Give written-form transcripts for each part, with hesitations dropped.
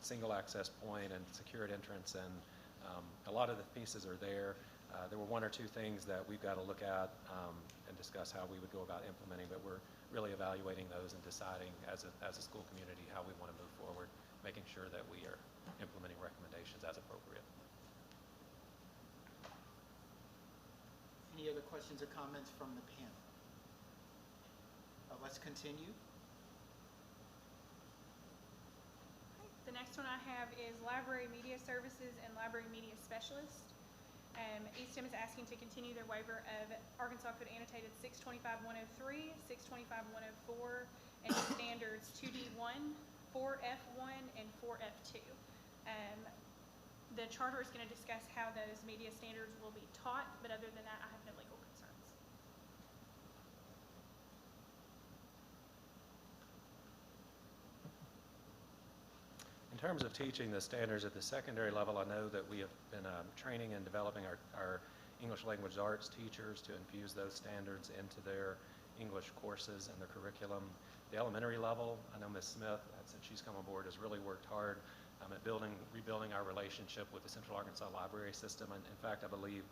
single access point and secured entrance, and a lot of the pieces are there. There were one or two things that we've got to look at and discuss how we would go about implementing, but we're really evaluating those and deciding as a school community how we want to move forward, making sure that we are implementing recommendations as appropriate. Any other questions or comments from the panel? Let's continue. The next one I have is Library Media Services and Library Media Specialist. ESTEM is asking to continue their waiver of Arkansas Code Annotated 625-103, 625-104, and standards 2D1, 4F1, and 4F2. The charter is going to discuss how those media standards will be taught, but other than that, I have no legal concerns. In terms of teaching the standards at the secondary level, I know that we have been training and developing our English language arts teachers to infuse those standards into their English courses and their curriculum. The elementary level, I know Ms. Smith, since she's come aboard, has really worked hard at rebuilding our relationship with the Central Arkansas Library System. And in fact, I believe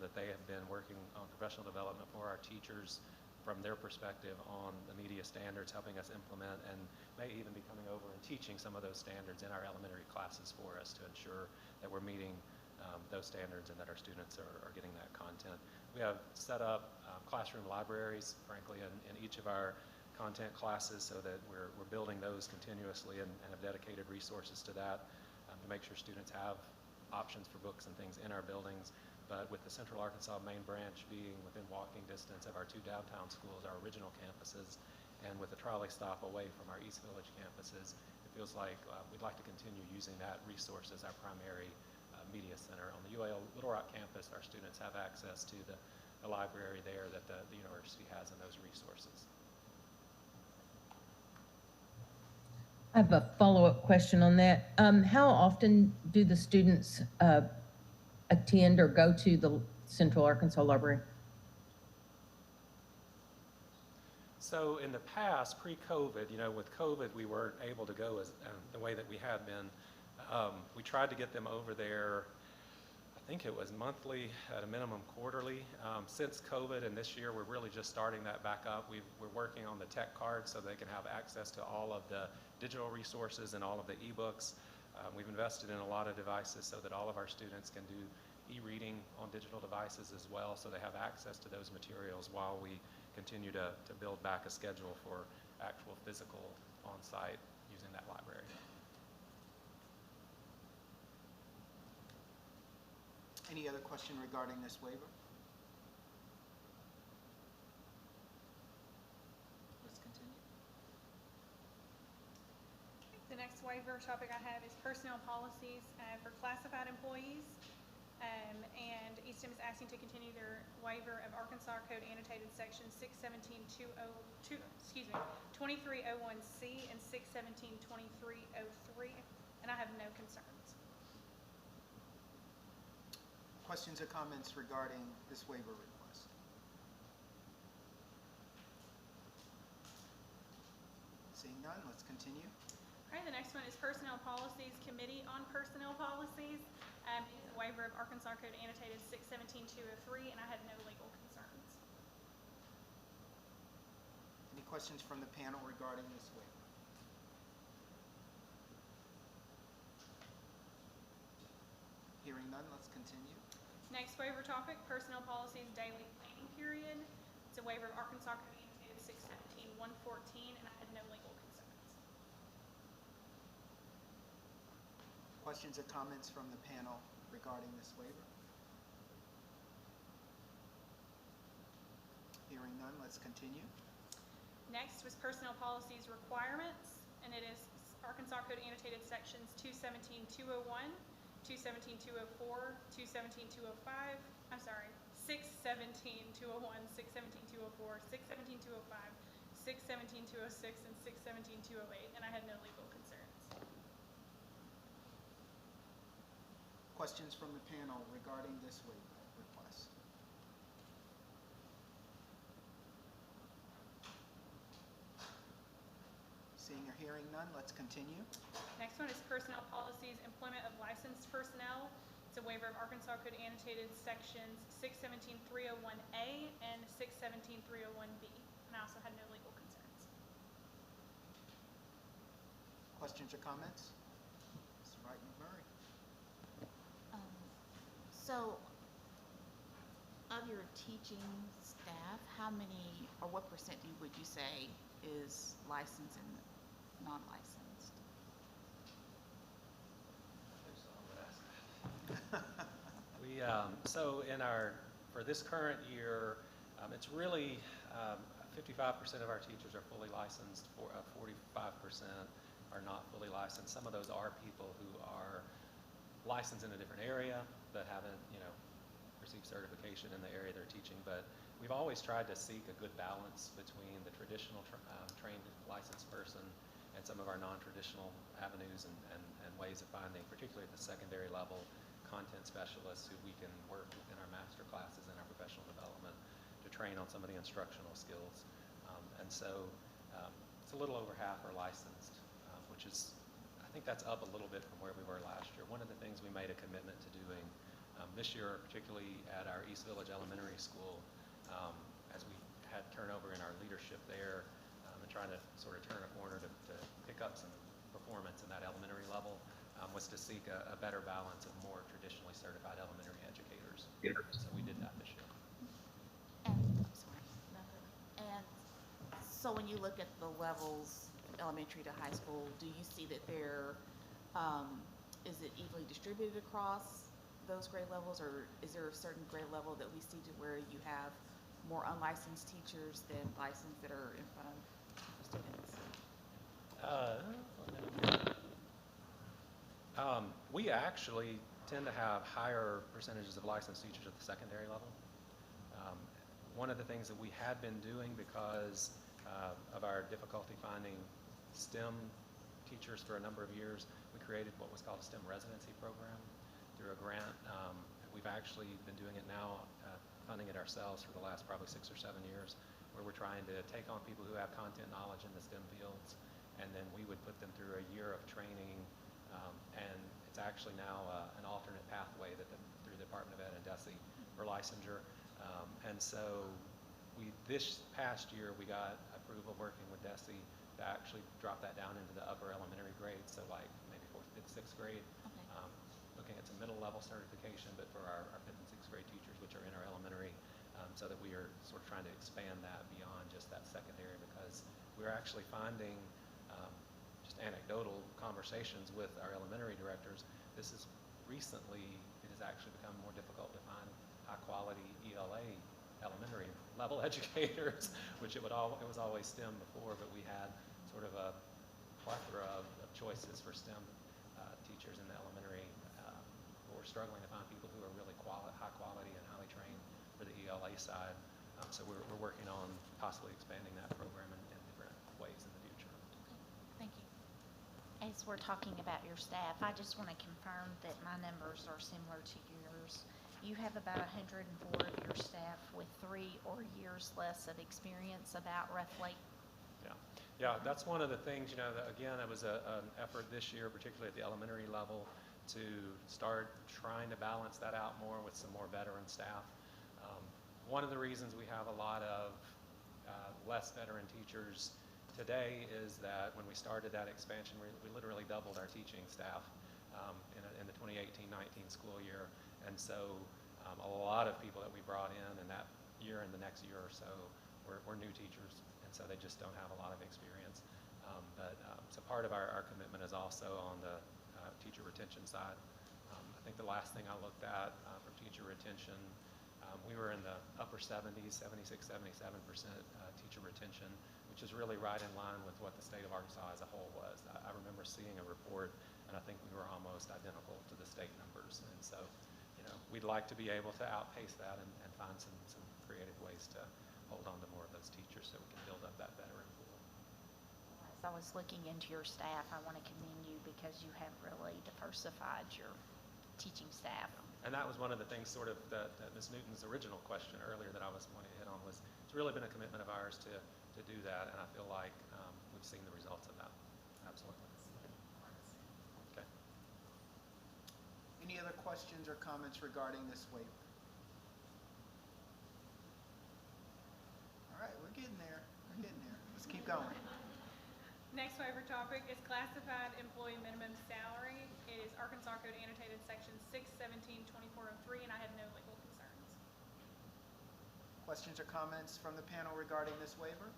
that they have been working on professional development for our teachers from their perspective on the media standards, helping us implement, and may even be coming over and teaching some of those standards in our elementary classes for us to ensure that we're meeting those standards and that our students are getting that content. We have set up classroom libraries, frankly, in each of our content classes, so that we're building those continuously and have dedicated resources to that to make sure students have options for books and things in our buildings. But with the Central Arkansas main branch being within walking distance of our two downtown schools, our original campuses, and with a trolley stop away from our East Village campuses, it feels like we'd like to continue using that resource as our primary media center. On the UAL Little Rock campus, our students have access to the library there that the university has and those resources. I have a follow-up question on that. How often do the students attend or go to the Central Arkansas Library? So in the past, pre-COVID, with COVID, we weren't able to go as the way that we had been. We tried to get them over there. I think it was monthly, at a minimum quarterly. Since COVID and this year, we're really just starting that back up. We're working on the tech card so they can have access to all of the digital resources and all of the ebooks. We've invested in a lot of devices so that all of our students can do e-reading on digital devices as well, so they have access to those materials while we continue to build back a schedule for actual physical on-site using that library. Any other question regarding this waiver? Let's continue. The next waiver topic I have is personnel policies for classified employees. And ESTEM is asking to continue their waiver of Arkansas Code Annotated Section 2301C and 617.2303, and I have no concerns. Questions or comments regarding this waiver request? Seeing none, let's continue. All right, the next one is Personnel Policies Committee on Personnel Policies. It's a waiver of Arkansas Code Annotated 617.203, and I have no legal concerns. Any questions from the panel regarding this waiver? Hearing none, let's continue. Next waiver topic, Personnel Policies Daily Planning Period. It's a waiver of Arkansas Code Annotated 617.114, and I had no legal concerns. Questions or comments from the panel regarding this waiver? Hearing none, let's continue. Next was Personnel Policies Requirements, and it is Arkansas Code Annotated Sections 217.201, 217.204, 217.205, I'm sorry, 617.201, 617.204, 617.205, 617.206, and 617.208, and I had no legal concerns. Questions from the panel regarding this waiver request? Seeing or hearing none, let's continue. Next one is Personnel policies, employment of licensed personnel. It's a waiver of Arkansas Code annotated sections 617.301A and 617.301B. And I also had no legal concerns. Questions or comments? Mr. Wright McMurray. So, of your teaching staff, how many, or what percent would you say is licensed and non-licensed? We, so for this current year, it's really 55% of our teachers are fully licensed, 45% are not fully licensed. Some of those are people who are licensed in a different area but haven't, received certification in the area they're teaching. But we've always tried to seek a good balance between the traditional trained licensed person and some of our non-traditional avenues and ways of finding, particularly at the secondary level, content specialists who we can work within our master classes and our professional development to train on some of the instructional skills. And so it's a little over half are licensed, which is, I think that's up a little bit from where we were last year. One of the things we made a commitment to doing this year, particularly at our East Village Elementary School, as we had turnover in our leadership there and trying to sort of turn a corner to pick up some performance in that elementary level, was to seek a better balance of more traditionally certified elementary educators. So we did that this year. And, I'm sorry, and so when you look at the levels, elementary to high school, do you see that is it evenly distributed across those grade levels, or is there a certain grade level that we see to where you have more unlicensed teachers than licensed that are in front of students? We actually tend to have higher percentages of licensed teachers at the secondary level. One of the things that we had been doing because of our difficulty finding STEM teachers for a number of years, we created what was called a STEM residency program through a grant. We've actually been doing it now, funding it ourselves for the last probably 6 or 7 years, where we're trying to take on people who have content knowledge in the STEM fields, and then we would put them through a year of training, and it's actually now an alternate pathway that through the Department of Ed and DESE for licensure. And so this past year we got approval working with DESE to actually drop that down into the upper elementary grades, so like maybe 4th, 5th, 6th grade. Okay. Looking at some middle level certification, but for our 5th and 6th grade teachers, which are in our elementary, so that we are sort of trying to expand that beyond just that secondary, because we're actually finding just anecdotal conversations with our elementary directors. This is recently, it has actually become more difficult to find high quality ELA elementary level educators, which it was always STEM before, but we had sort of a plethora of choices for STEM teachers in the elementary. We're struggling to find people who are really high quality and highly trained for the ELA side. So we're working on possibly expanding that program in different ways in the future. Okay, thank you. As we're talking about your staff, I just want to confirm that my numbers are similar to yours. You have about 104 of your staff with 3 or years less of experience, about roughly. Yeah, that's one of the things, that, again, it was an effort this year, particularly at the elementary level, to start trying to balance that out more with some more veteran staff. One of the reasons we have a lot of less veteran teachers today is that when we started that expansion, we literally doubled our teaching staff in the 2018-19 school year. And so a lot of people that we brought in that year and the next year or so were new teachers, and so they just don't have a lot of experience. So part of our commitment is also on the teacher retention side. I think the last thing I looked at for teacher retention, we were in the upper 70s, 76, 77% teacher retention, which is really right in line with what the state of Arkansas as a whole was. I remember seeing a report, and I think we were almost identical to the state numbers. And so, we'd like to be able to outpace that and find some creative ways to hold on to more of those teachers so we can build up that veteran pool. As I was looking into your staff, I want to commend you because you have really diversified your teaching staff. And that was one of the things sort of that Ms. Newton's original question earlier that I was wanting to hit on was it's really been a commitment of ours to do that, and I feel like we've seen the results of that. Absolutely. Okay. questions or comments regarding this waiver? All right, we're getting there. We're getting there. Let's keep going. Next waiver topic is classified employee minimum salary. It is Arkansas Code annotated section 617-2403, and I have no legal concerns. Questions or comments from the panel regarding this waiver?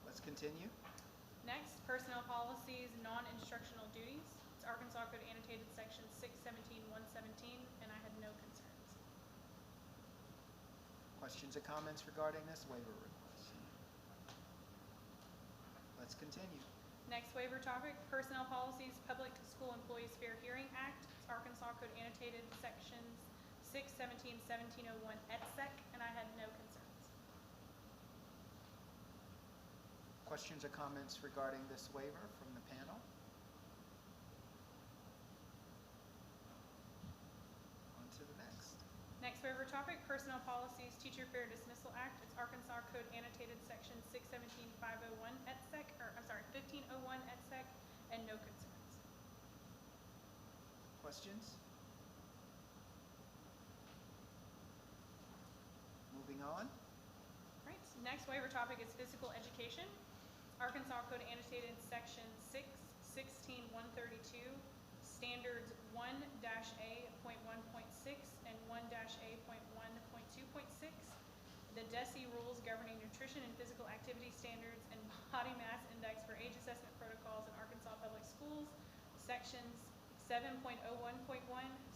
Let's continue. Next, personnel policies, non-instructional duties. It's Arkansas Code annotated section 617-117, and I have no concerns. Questions or comments regarding this waiver request? Let's continue. Next waiver topic, personnel policies, Public School Employees Fair Hearing Act. It's Arkansas Code annotated sections 617, 1701 et sec, and I have no concerns. Questions or comments regarding this waiver from the panel? On to the next. Next waiver topic, personnel policies, Teacher Fair Dismissal Act. It's Arkansas Code annotated section 617-501 et sec, or I'm sorry, 1501 et sec, and no concerns. Questions? Moving on. Right, next waiver topic is physical education. Arkansas Code annotated section 616-132, standards 1-A.1.6 and 1-A.1.2.6. The DESE rules governing nutrition and physical activity standards and body mass index for age assessment protocols in Arkansas Public Schools, sections 7.01.1,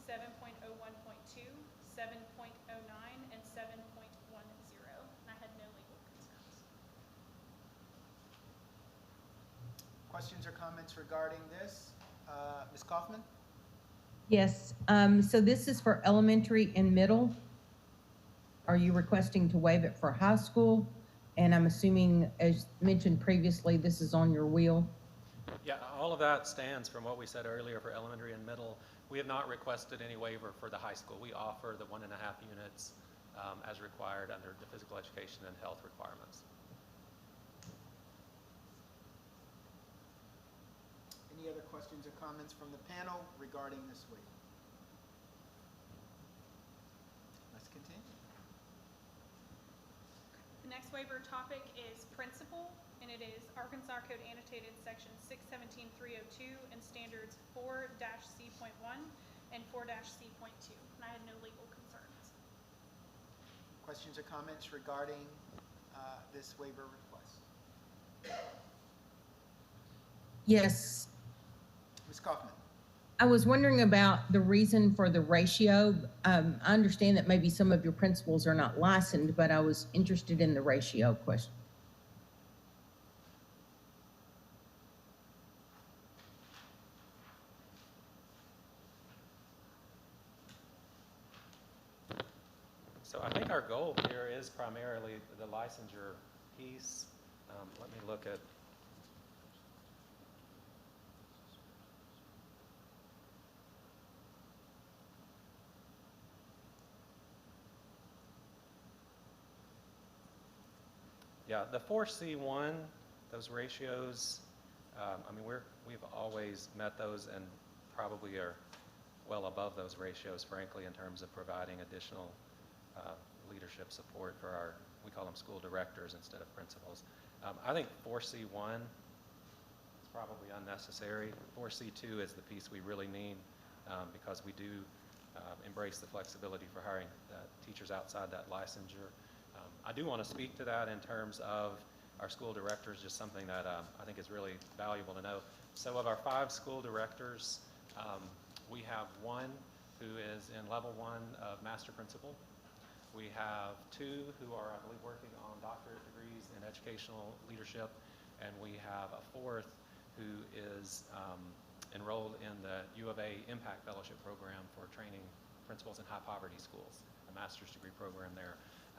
7.01.2, 7.09, and 7.10. And I had no legal concerns. Questions or comments regarding this? Ms. Kaufman? Yes, so this is for elementary and middle. Are you requesting to waive it for high school? And I'm assuming, as mentioned previously, this is on your wheel. Yeah, all of that stands from what we said earlier for elementary and middle. We have not requested any waiver for the high school. We offer the 1.5 units as required under the physical education and health requirements. Any other questions or comments from the panel regarding this waiver? Let's continue. The next waiver topic is principal, and it is Arkansas Code annotated section 617-302 and standards 4-C.1 and 4-C.2. And I had no legal concerns. Questions or comments regarding this waiver request? Yes, Ms. Kaufman? I was wondering about the reason for the ratio. I understand that maybe some of your principals are not licensed, but I was interested in the ratio question. So I think our goal here is primarily the licensure piece. Let me look at. Yeah, the 4C1, those ratios, I mean, we've always met those and probably are well above those ratios, frankly, in terms of providing additional leadership support for our, we call them school directors instead of principals. I think 4C1 is probably unnecessary. 4C2 is the piece we really need because we do embrace the flexibility for hiring teachers outside that licensure. I do want to speak to that in terms of our school directors, just something that I think is really valuable to know. So of our 5 school directors, we have 1 who is in level 1 of master principal. We have 2 who are, I believe, working on doctorate degrees in educational leadership, and we have a 4th who is enrolled in the U of A Impact Fellowship Program for training principals in high poverty schools, a master's degree program there.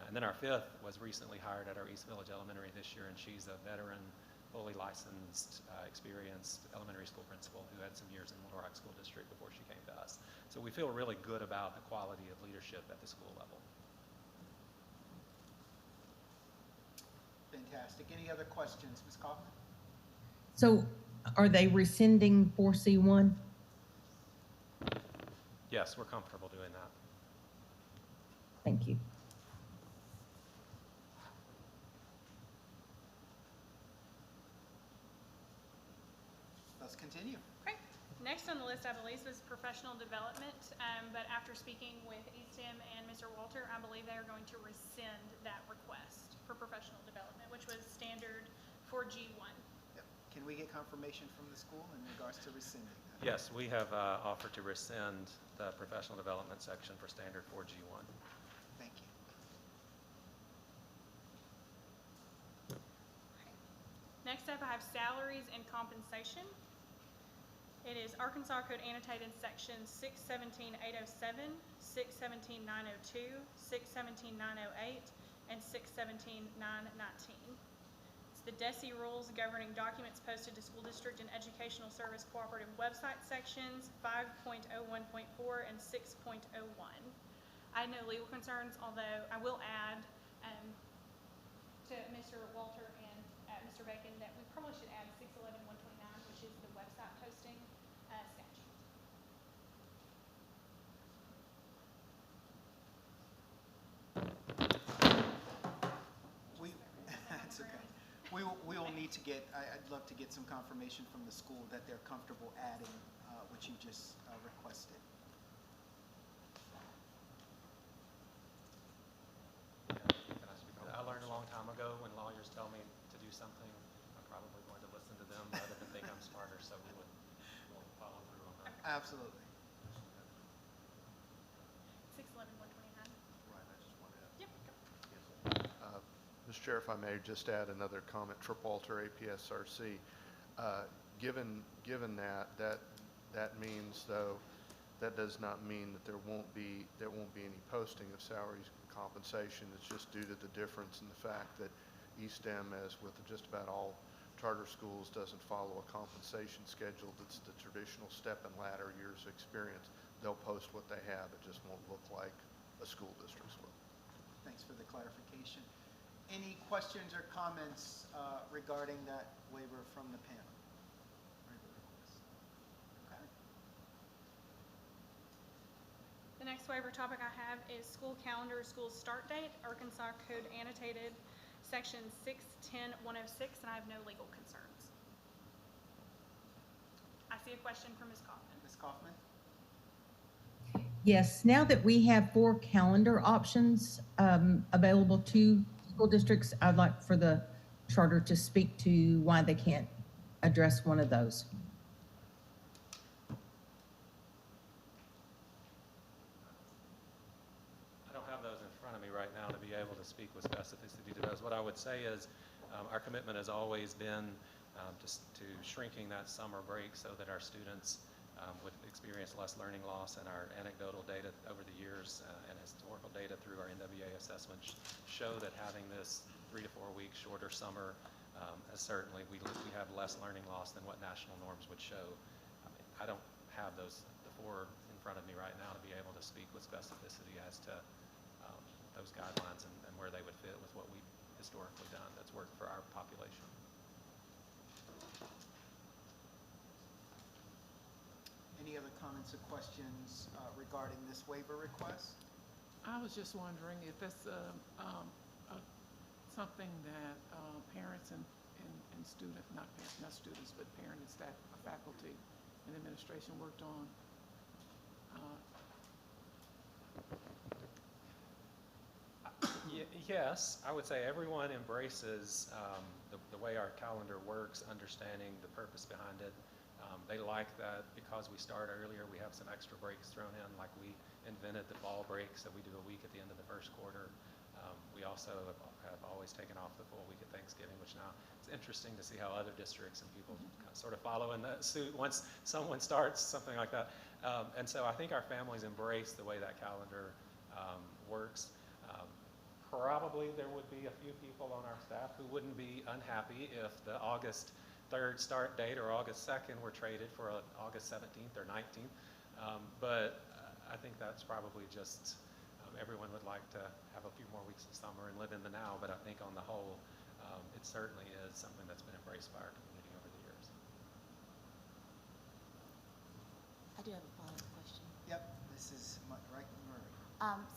And then our 5th was recently hired at our East Village Elementary this year, and she's a veteran, fully licensed, experienced elementary school principal who had some years in Little Rock School District before she came to us. So we feel really good about the quality of leadership at the school level. Fantastic. Any other questions, Ms. Kaufman? So are they rescinding 4C1? Yes, we're comfortable doing that. Thank you. Let's continue. Okay. Next on the list, I believe, was professional development, but after speaking with ESTEM and Mr. Walter, I believe they are going to rescind that request for professional development, which was standard for G1. Yep. Can we get confirmation from the school in regards to rescinding that? Yes, we have offered to rescind the professional development section for standard 4G1. Thank you. Next up, I have salaries and compensation. It is Arkansas Code Annotated Sections 617-807, 617-902, 617-908, and 617-919. It's the DESI rules governing documents posted to school district and educational service cooperative website sections 5.01.4 and 6.01. I had no legal concerns, although I will add to Mr. Walter and Mr. Bacon that we probably should add 611-129, which is the website posting statute. That's okay. We will need to get, I'd love to get some confirmation from the school that they're comfortable adding what you just requested. Can I speak on that? I learned a long time ago when lawyers tell me to do something, I'm probably going to listen to them rather than think I'm smarter, so we'll follow through on that. Absolutely. 611-129. Right, I just want to add. Yep. Mr. Chair, if I may just add another comment, Trip Walter, APSRC. Given that means, though, that does not mean that there won't be any posting of salaries and compensation. It's just due to the difference in the fact that ESTEM, as with just about all charter schools, doesn't follow a compensation schedule that's the traditional step and ladder years of experience. They'll post what they have. It just won't look like a school district's will. Thanks for the clarification. Any questions or comments regarding that waiver from the panel? Okay. The next waiver topic I have is school calendar, school start date, Arkansas Code Annotated, Section 610-106, and I have no legal concerns. I see a question from Ms. Kaufman. Ms. Kaufman? Yes, now that we have 4 calendar options available to school districts, I'd like for the charter to speak to why they can't address one of those. I don't have those in front of me right now to be able to speak with specificity to those. What I would say is our commitment has always been to shrinking that summer break so that our students would experience less learning loss, and our anecdotal data over the years and historical data through our NWA assessments show that having this 3 to 4 week shorter summer certainly we have less learning loss than what national norms would show. I don't have the 4 in front of me right now to be able to speak with specificity as to those guidelines and where they would fit with what we've historically done that's worked for our population. Any other comments or questions regarding this waiver request? I was just wondering if it's something that parents and students, not students, but parents and staff, faculty, and administration worked on. Yes, I would say everyone embraces the way our calendar works, understanding the purpose behind it. They like that because we start earlier, we have some extra breaks thrown in, like we invented the fall breaks that we do a week at the end of the first quarter. We also have always taken off the full week at Thanksgiving, which now it's interesting to see how other districts and people sort of follow in that suit once someone starts something like that. And so I think our families embrace the way that calendar works. Probably there would be a few people on our staff who wouldn't be unhappy if the August 3rd start date or August 2nd were traded for an August 17th or 19th. But I think that's probably just everyone would like to have a few more weeks of summer and live in the now. But I think on the whole, it certainly is something that's been embraced by our community over the years. I do have a follow-up question. Yep, Ms. Mrs. Wright Murray.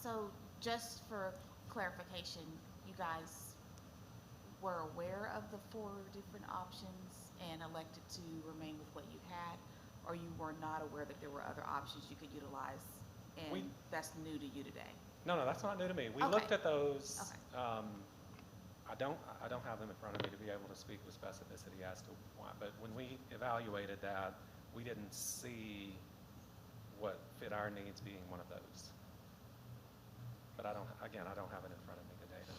So just for clarification, you guys were aware of the 4 different options and elected to remain with what you had, or you were not aware that there were other options you could utilize, and that's new to you today? No, that's not new to me. We Okay. looked at those. Okay. I don't have them in front of me to be able to speak with specificity as to why, but when we evaluated that, we didn't see what fit our needs being one of those. But I don't have it in front of me today to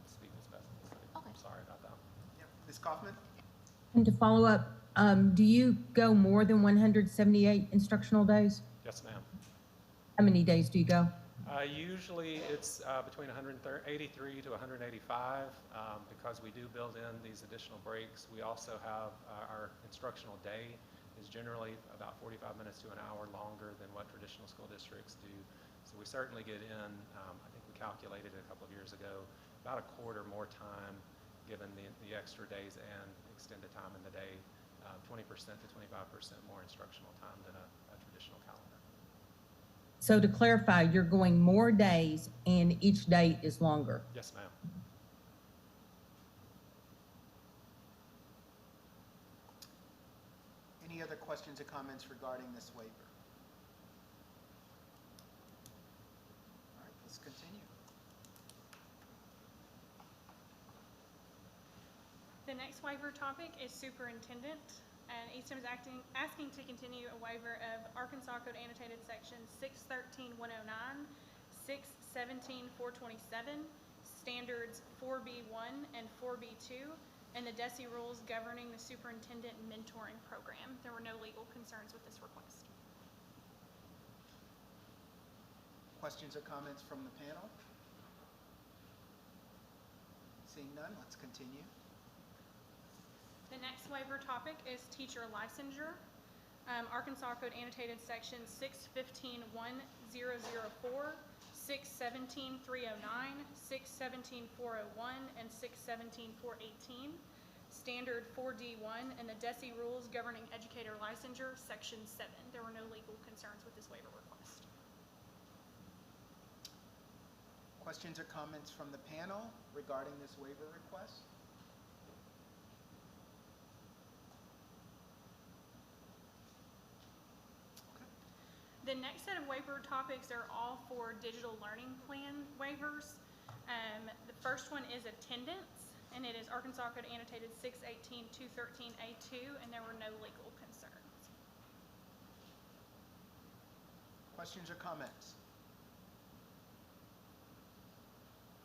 speak with specificity. Okay. I'm sorry about that. Yep. Ms. Kaufman? And to follow up, do you go more than 178 instructional days? Yes, ma'am. How many days do you go? Usually it's between 183 to 185 because we do build in these additional breaks. We also have our instructional day is generally about 45 minutes to an hour longer than what traditional school districts do. So we certainly get in, I think we calculated it a couple of years ago, about a quarter more time given the extra days and extended time in the day, 20% to 25% more instructional time than a traditional calendar. So to clarify, you're going more days and each day is longer. Yes, ma'am. Any other questions or comments regarding this waiver? All right, let's continue. The next waiver topic is superintendent, and Eastham is asking to continue a waiver of Arkansas Code Annotated Section 613-109, 617-427, Standards 4B1 and 4B2, and the DESI rules governing the superintendent mentoring program. There were no legal concerns with this request. Questions or comments from the panel? Seeing none, let's continue. The next waiver topic is teacher licensure. Arkansas Code Annotated Section 615-1004, 617-309, 617-401, and 617-418. Standard 4D1 and the DESI rules governing educator licensure, Section 7. There were no legal concerns with this waiver request. Questions or comments from the panel regarding this waiver request? The next set of waiver topics are all for digital learning plan waivers. The first one is attendance, and it is Arkansas Code Annotated 618-213A2, and there were no legal concerns. Questions or comments?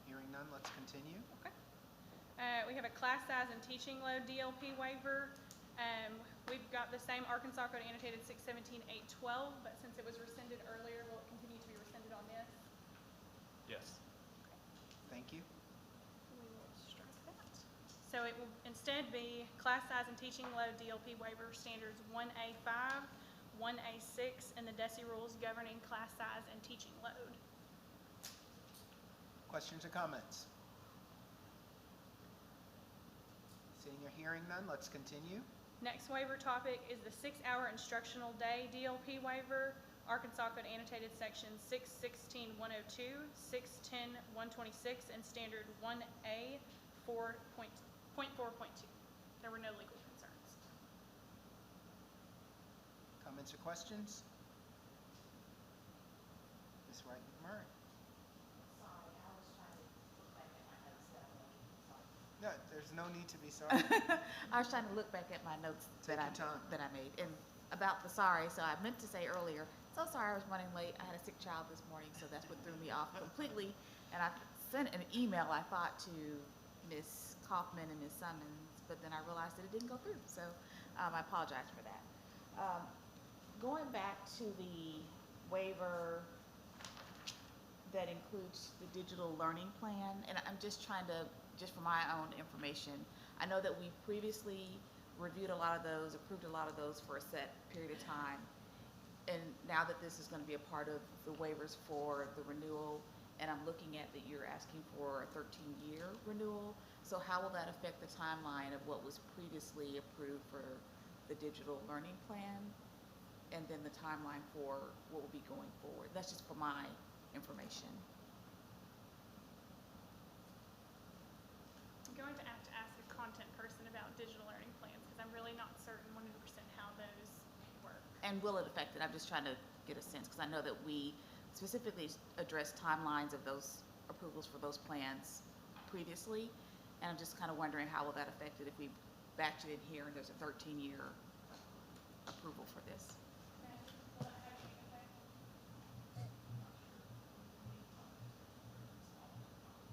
Hearing none, let's continue. Okay. We have a class size and teaching load DLP waiver. We've got the same Arkansas Code Annotated 617-812, but since it was rescinded earlier, will it continue to be rescinded on this? Yes. Thank you. We will strike that. So it will instead be class size and teaching load DLP waiver standards 1A5, 1A6, and the DESI rules governing class size and teaching load. Questions or comments? Seeing or hearing none, let's continue. Next waiver topic is the 6-hour instructional day DLP waiver, Arkansas Code Annotated Section 616-102, 610-126, and Standard 1A 4.4.2. There were no legal concerns. Comments or questions? Ms. Wright Murray. Sorry, I was trying to look back at my notes that I made. Sorry. No, there's no need to be sorry. I was trying to look back at my notes Take that your time. I made. And about the sorry, so I meant to say earlier, so sorry I was running late. I had a sick child this morning, so that's what threw me off completely. And I sent an email, I thought, to Ms. Kaufman and Ms. Summons, but then I realized that it didn't go through. So I apologize for that. Going back to the waiver that includes the digital learning plan, and I'm just trying to, just for my own information, I know that we previously reviewed a lot of those, approved a lot of those for a set period of time, and now that this is going to be a part of the waivers for the renewal, and I'm looking at that you're asking for a 13-year renewal, so how will that affect the timeline of what was previously approved for the digital learning plan? and then the timeline for what will be going forward. That's just for my information. I'm going to have to ask a content person about digital learning plans because I'm really not certain 100% how those work. And will it affect it? I'm just trying to get a sense, because I know that we specifically addressed timelines of those approvals for those plans previously, and I'm just kind of wondering how will that affect it if we batch it in here and there's a 13-year approval for this.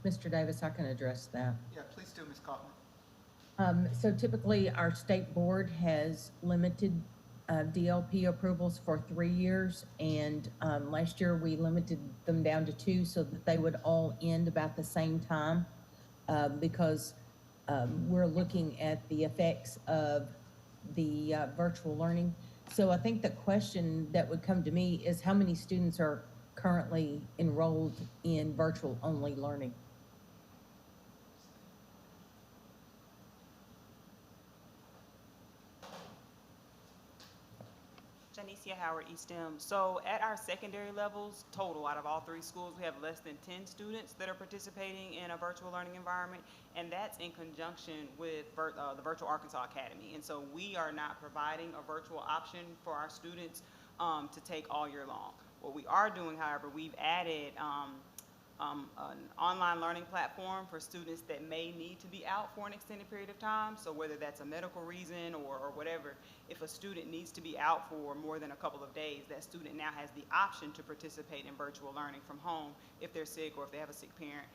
Mr. Davis, I can address that. Yeah, please do, Ms. Kaufman. So typically, our state board has limited DLP approvals for 3 years, and last year we limited them down to 2 so that they would all end about the same time, because we're looking at the effects of the virtual learning. So I think the question that would come to me is how many students are currently enrolled in virtual-only learning? Janicia Howard, ESTEM. So at our secondary levels, total out of all 3 schools, we have less than 10 students that are participating in a virtual learning environment, and that's in conjunction with the Virtual Arkansas Academy. And so we are not providing a virtual option for our students to take all year long. What we are doing, however, we've added an online learning platform for students that may need to be out for an extended period of time. So whether that's a medical reason or whatever, if a student needs to be out for more than a couple of days, that student now has the option to participate in virtual learning from home if they're sick or if they have a sick parent,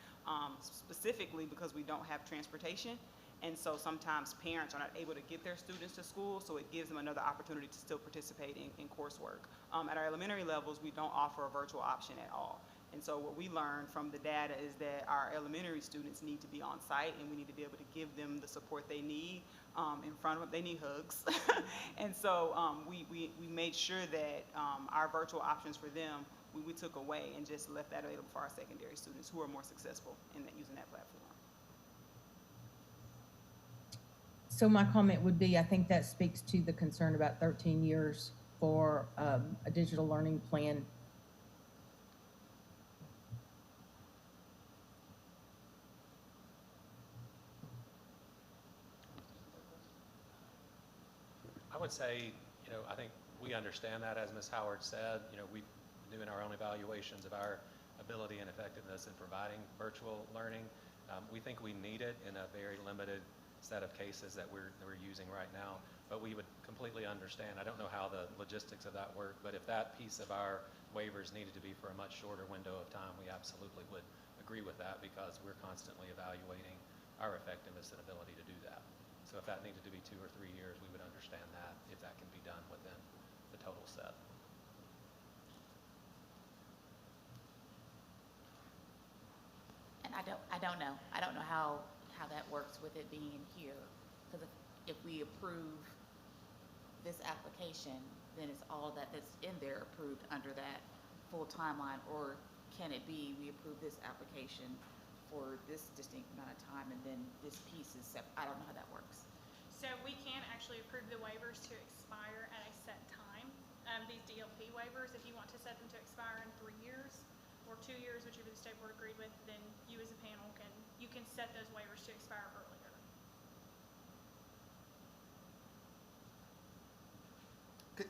specifically because we don't have transportation. And so sometimes parents are not able to get their students to school, so it gives them another opportunity to still participate in coursework. At our elementary levels, we don't offer a virtual option at all. And so what we learned from the data is that our elementary students need to be on site, and we need to be able to give them the support they need in front of them. They need hugs. And so we made sure that our virtual options for them, we took away and just left that available for our secondary students who are more successful in using that platform. So my comment would be, I think that speaks to the concern about 13 years for a digital learning plan. I would say, I think we understand that, as Ms. Howard said. We've been doing our own evaluations of our ability and effectiveness in providing virtual learning. We think we need it in a very limited set of cases that we're using right now, but we would completely understand. I don't know how the logistics of that work, but if that piece of our waivers needed to be for a much shorter window of time, we absolutely would agree with that, because we're constantly evaluating our effectiveness and ability to do that. So if that needed to be 2 or 3 years, we would understand that, if that can be done within the total set. And I don't know. I don't know how that works with it being in here, because if we approve this application, then it's all that's in there approved under that full timeline, or can it be we approve this application for this distinct amount of time and then this piece is separate? I don't know how that works. So we can actually approve the waivers to expire at a set time. These DLP waivers, if you want to set them to expire in 3 years or 2 years, whichever the state board agreed with, then you as a panel can set those waivers to expire earlier.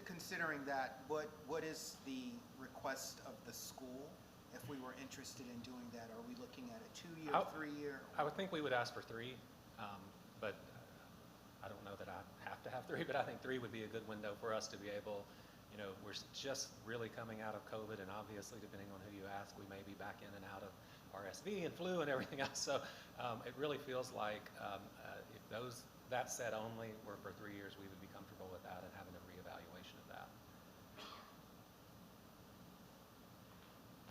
Considering that, what is the request of the school if we were interested in doing that? Are we looking at a 2-year, 3-year? I would think we would ask for 3, but I don't know that I have to have 3, but I think 3 would be a good window for us to be able, we're just really coming out of COVID, and obviously, depending on who you ask, we may be back in and out of RSV and flu and everything else. So it really feels like if that set only were for 3 years, we would be comfortable with that and having a reevaluation of that.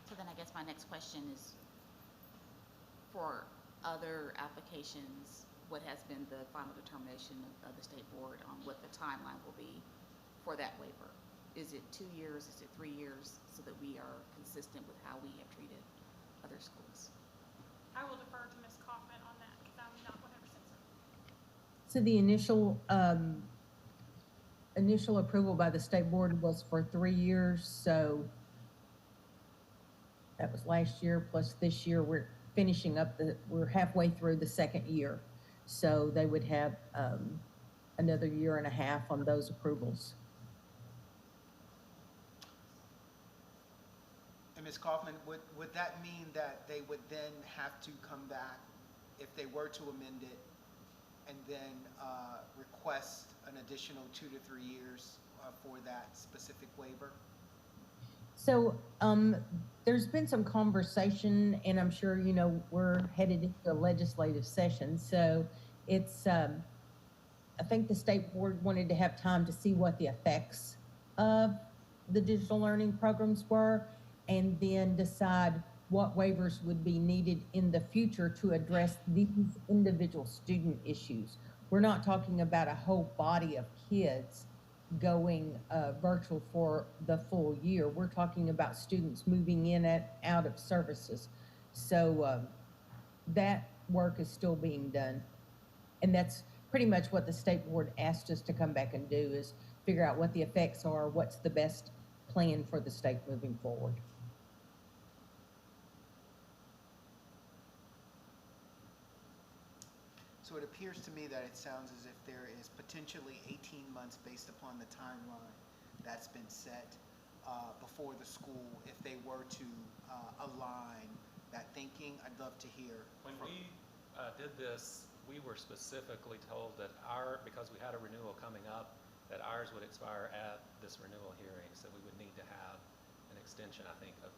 So then I guess my next question is, for other applications, what has been the final determination of the state board on what the timeline will be for that waiver? Is it 2 years? Is it 3 years? So that we are consistent with how we have treated other schools. I will defer to Ms. Kaufman on that because I'm not 100% certain. So the initial initial approval by the state board was for 3 years, so that was last year plus this year. We're finishing up we're halfway through the second year. So they would have another year and a half on those approvals. And Ms. Kaufman, would that mean that they would then have to come back if they were to amend it and then request an additional 2 to 3 years for that specific waiver? So there's been some conversation, and I'm sure, you know, we're headed into a legislative session. So it's, I think the state board wanted to have time to see what the effects of the digital learning programs were, and then decide what waivers would be needed in the future to address these individual student issues. We're not talking about a whole body of kids going virtual for the full year. We're talking about students moving in and out of services. So that work is still being done. And that's pretty much what the state board asked us to come back and do, is figure out what the effects are, what's the best plan for the state moving forward. So it appears to me that it sounds as if there is potentially 18 months based upon the timeline that's been set before the school if they were to align that thinking. I'd love to hear. When we did this, we were specifically told that because we had a renewal coming up, that ours would expire at this renewal hearing. So we would need to have an extension, I think, of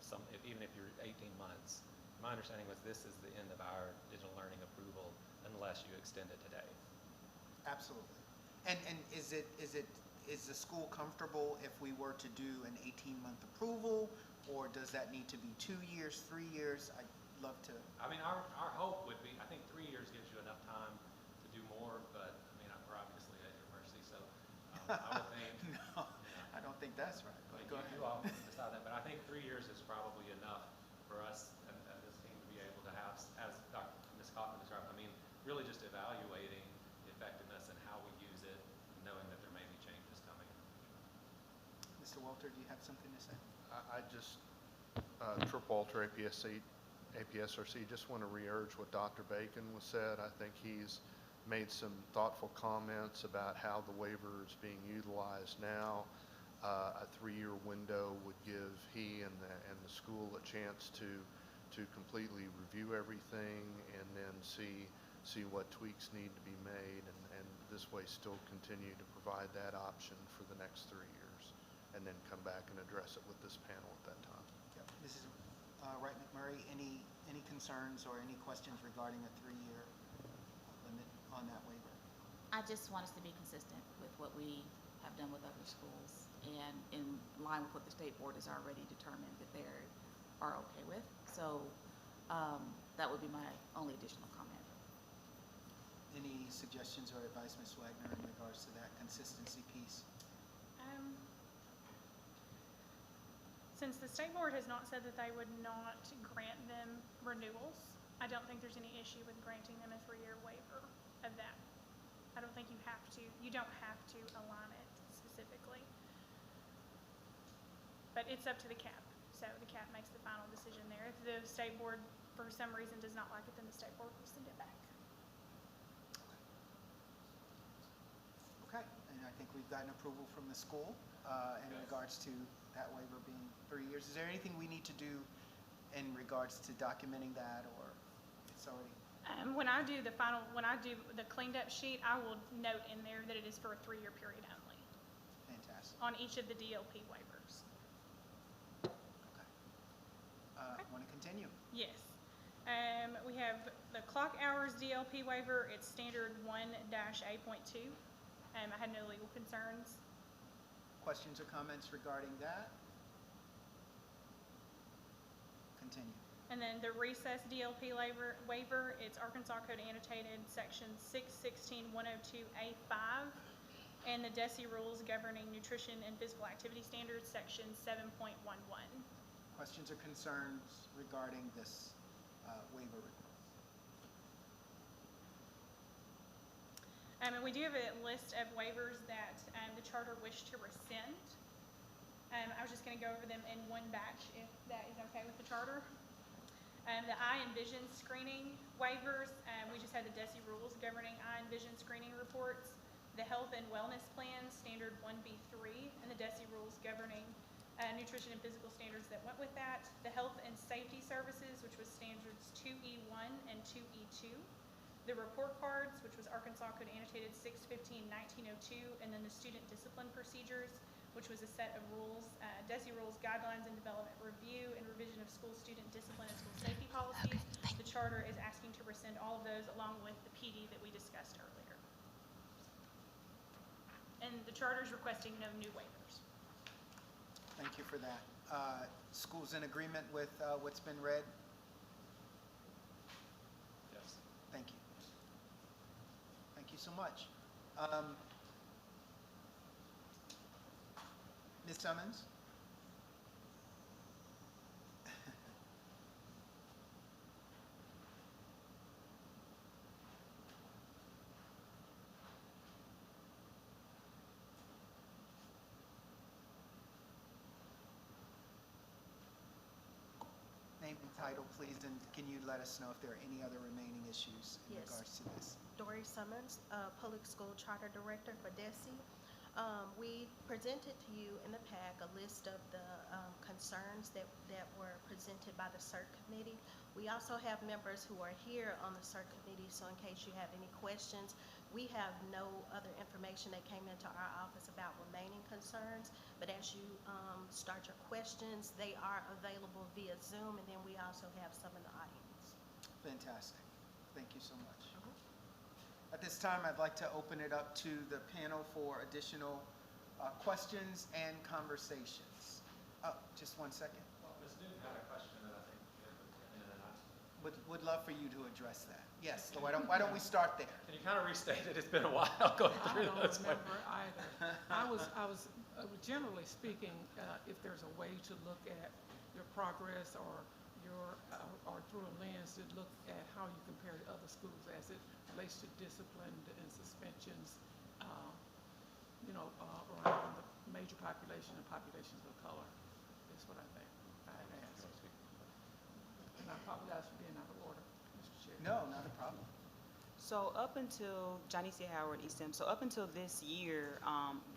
even if you're 18 months. My understanding was this is the end of our digital learning approval unless you extend it today. Absolutely. And is the school comfortable if we were to do an 18-month approval, or does that need to be 2 years, 3 years? I'd love to. I mean, our hope would be, I think 3 years gives you enough time to do more, but I mean, we're obviously at your mercy, so I would think. No, I don't think that's right. I mean, Go ahead. you all can decide that, but I think 3 years is probably enough for us and this team to be able to have, as Ms. Kaufman described, I mean, really just evaluating the effectiveness and how we use it, knowing that there may be changes coming. Mr. Walter, do you have something to say? I just, Trip Walter, APSRC, just want to re-urge what Dr. Bacon was said. I think he's made some thoughtful comments about how the waiver is being utilized now. A 3-year window would give he and the school a chance to completely review everything and then see what tweaks need to be made, and this way still continue to provide that option for the next 3 years, and then come back and address it with this panel at that time. Yep. Mrs. Wright McMurray, any concerns or any questions regarding a 3-year limit on that waiver? I just want us to be consistent with what we have done with other schools and in line with what the state board has already determined that they are okay with. So that would be my only additional comment. Any suggestions or advice, Ms. Wagner, in regards to that consistency piece? Since the state board has not said that they would not grant them renewals, I don't think there's any issue with granting them a 3-year waiver of that. I don't think you don't have to align it specifically. But it's up to the CAP. So the CAP makes the final decision there. If the state board, for some reason, does not like it, then the state board will send it back. Okay, and I think we've gotten approval from the school in regards to that waiver being 3 years. Is there anything we need to do in regards to documenting that, or it's already? When I do the cleaned up sheet, I will note in there that it is for a 3-year period only Fantastic. on each of the DLP waivers. Okay. Want to continue? Yes. We have the clock hours DLP waiver. It's standard 1-A.2. I had no legal concerns. Questions or comments regarding that? Continue. And then the recess DLP waiver, it's Arkansas Code Annotated Section 616-102A5, and the DESI rules governing nutrition and physical activity standards, Section 7.11. Questions or concerns regarding this waiver request? And we do have a list of waivers that the charter wished to rescind. I was just going to go over them in one batch, if that is okay with the charter. The eye and vision screening waivers, we just had the DESI rules governing eye and vision screening reports. The health and wellness plans, standard 1B3, and the DESI rules governing nutrition and physical standards that went with that. The health and safety services, which was standards 2E1 and 2E2. The report cards, which was Arkansas Code Annotated 615-1902, and then the student discipline procedures, which was a set of rules, DESI rules, guidelines, and development review and revision of school student discipline and school safety policies. The charter is asking to rescind all of those along with the PD that we discussed earlier. And the charter is requesting no new waivers. Thank you for that. School's in agreement with what's been read? Yes. Thank you. Thank you so much. Ms. Summons? Name and title, please, and can you let us know if there are any other remaining issues in Yes. regards to this? Dory Summons, Public School Charter Director for DESI. We presented to you in the pack a list of the concerns that were presented by the CERT committee. We also have members who are here on the CERT committee, so in case you have any questions, we have no other information that came into our office about remaining concerns, but as you start your questions, they are available via Zoom, and then we also have some in the audience. Fantastic. Thank you so much. At this time, I'd like to open it up to the panel for additional questions and conversations. Oh, just one second. Well, Ms. Newton had a question that I think Would love for you to address that. Yes, so why don't we start there? Can you kind of restate it? It's been a while going I through don't those. remember either. I was generally speaking, if there's a way to look at your progress or through a lens to look at how you compare to other schools as it relates to discipline and suspensions, around the major population and populations of color, is what I think I'd ask. And I apologize for being out of order, Mr. Chair. No, not a problem. So up until Johnny C. Howard East End, so up until this year,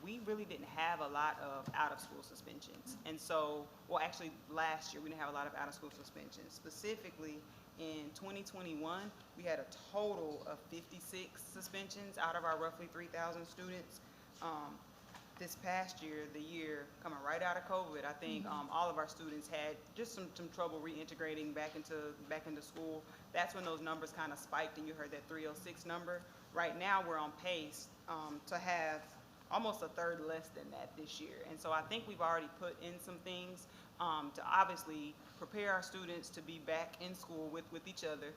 we really didn't have a lot of out-of-school suspensions. And so, well, actually last year we didn't have a lot of out-of-school suspensions. Specifically in 2021, we had a total of 56 suspensions out of our roughly 3,000 students. This past year, the year coming right out of COVID, I think all of our students had just some trouble reintegrating back into school. That's when those numbers kind of spiked, and you heard that 306 number. Right now, we're on pace to have almost a third less than that this year. And so I think we've already put in some things to obviously prepare our students to be back in school with each other,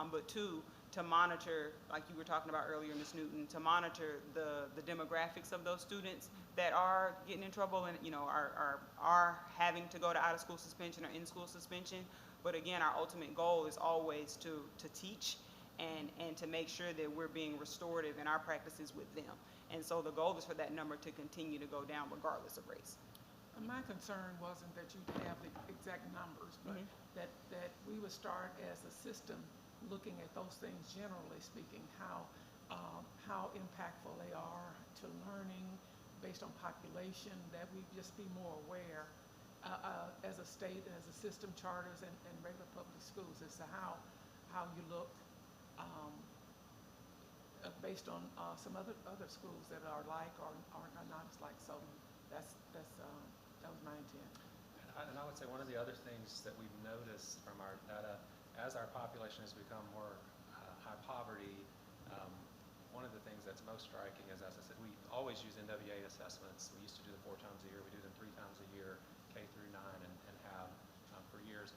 but two, to monitor, like you were talking about earlier, Ms. Newton, to monitor the demographics of those students that are getting in trouble and are having to go to out-of-school suspension or in-school suspension. But again, our ultimate goal is always to teach and to make sure that we're being restorative in our practices with them. And so the goal is for that number to continue to go down regardless of race. My concern wasn't that you'd have the exact numbers, but that we would start as a system looking at those things, generally speaking, how impactful they are to learning based on population, that we just be more aware as a state, as a system, charters and regular public schools as to how you look based on some other schools that are like or are not as like. So that was my intent. And I would say one of the other things that we've noticed from our data, as our population has become more high poverty, one of the things that's most striking is, as I said, we always use NWA assessments. We used to do them 4 times a year. We do them 3 times a year, K through 9, and have for years.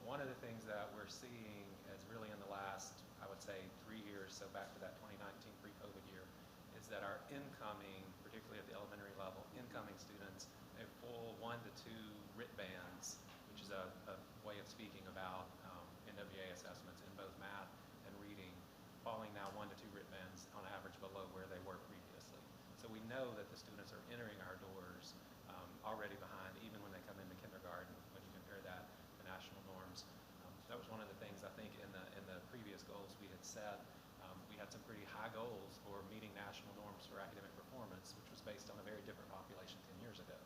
One of the things that we're seeing is really in the last, I would say, 3 years, so back to that 2019 pre-COVID year, is that our incoming, particularly at the elementary level, incoming students, a full 1 to 2 writ bands, which is a way of speaking about NWA assessments in both math and reading, falling now 1 to 2 writ bands on average below where So we know that the students are entering our doors already behind, even when they come into kindergarten, when you compare that to national norms. That was one of the things I think in the previous goals we had set. We had some pretty high goals for meeting national norms for academic performance, which was based on a very different population 10 years ago.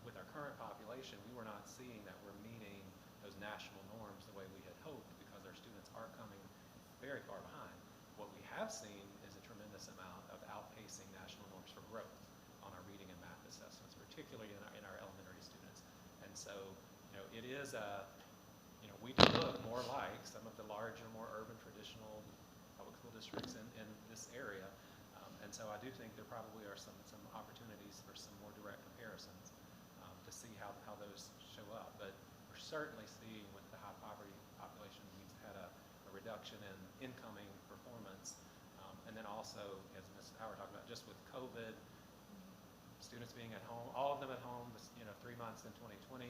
With our current population, we were not seeing that we're meeting those national norms the way we had hoped, because our students are coming very far behind. What we have seen is a tremendous amount of outpacing national norms for growth on our reading and math assessments, particularly in our elementary students. And so, it is we do look more like some of the larger, more urban, traditional public school districts in this area. And so I do think there probably are some opportunities for some more direct comparisons to see how those show up. But we're certainly seeing with the high poverty population, we've had a reduction in incoming performance. And then also, as Ms. Howard talked about, just with COVID, students being at home, all of them at home, 3 months in 2020,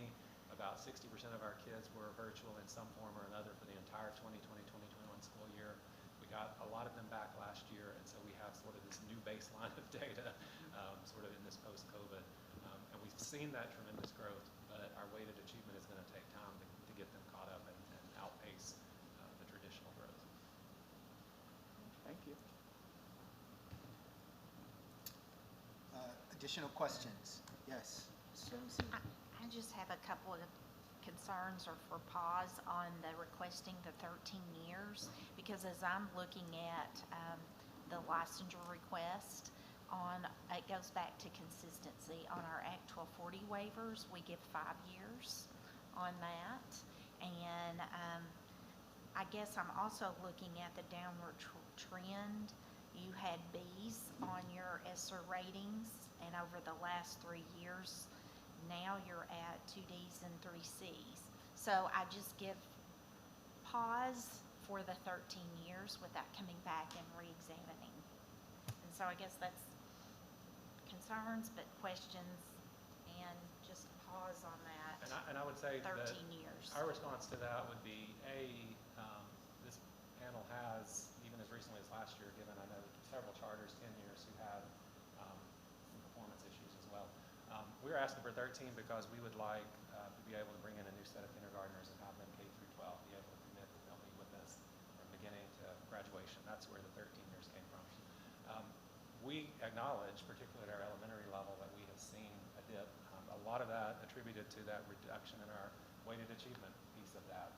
about 60% of our kids were virtual in some form or another for the entire 2020-2021 school year. We got a lot of them back last year, and so we have sort of this new baseline of data sort of in this post-COVID. And we've seen that tremendous growth, but our weighted achievement is going to take time to get them caught up and outpace the traditional growth. Thank you. Additional questions? Yes. Susie. I just have a couple of concerns or for pause on the requesting the 13 years, because as I'm looking at the licensure request it goes back to consistency. On our Act 1240 waivers, we give 5 years on that. And I guess I'm also looking at the downward trend. You had Bs on your ESSER ratings, and over the last 3 years, now you're at 2 Ds and 3 Cs. So I just give pause for the 13 years without coming back and re-examining. And so I guess that's concerns, but questions, and just pause on that. And I would say 13 that years. our response to that would be, this panel has, even as recently as last year, given I know several charters, 10 years, who had some performance issues as well. We're asking for 13 because we would like to be able to bring in a new set of kindergartners and have them K through 12, be able to commit that they'll be with us from beginning to graduation. That's where the 13 years came from. We acknowledge, particularly at our elementary level, that we have seen a dip. A lot of that attributed to that reduction in our weighted achievement piece of that.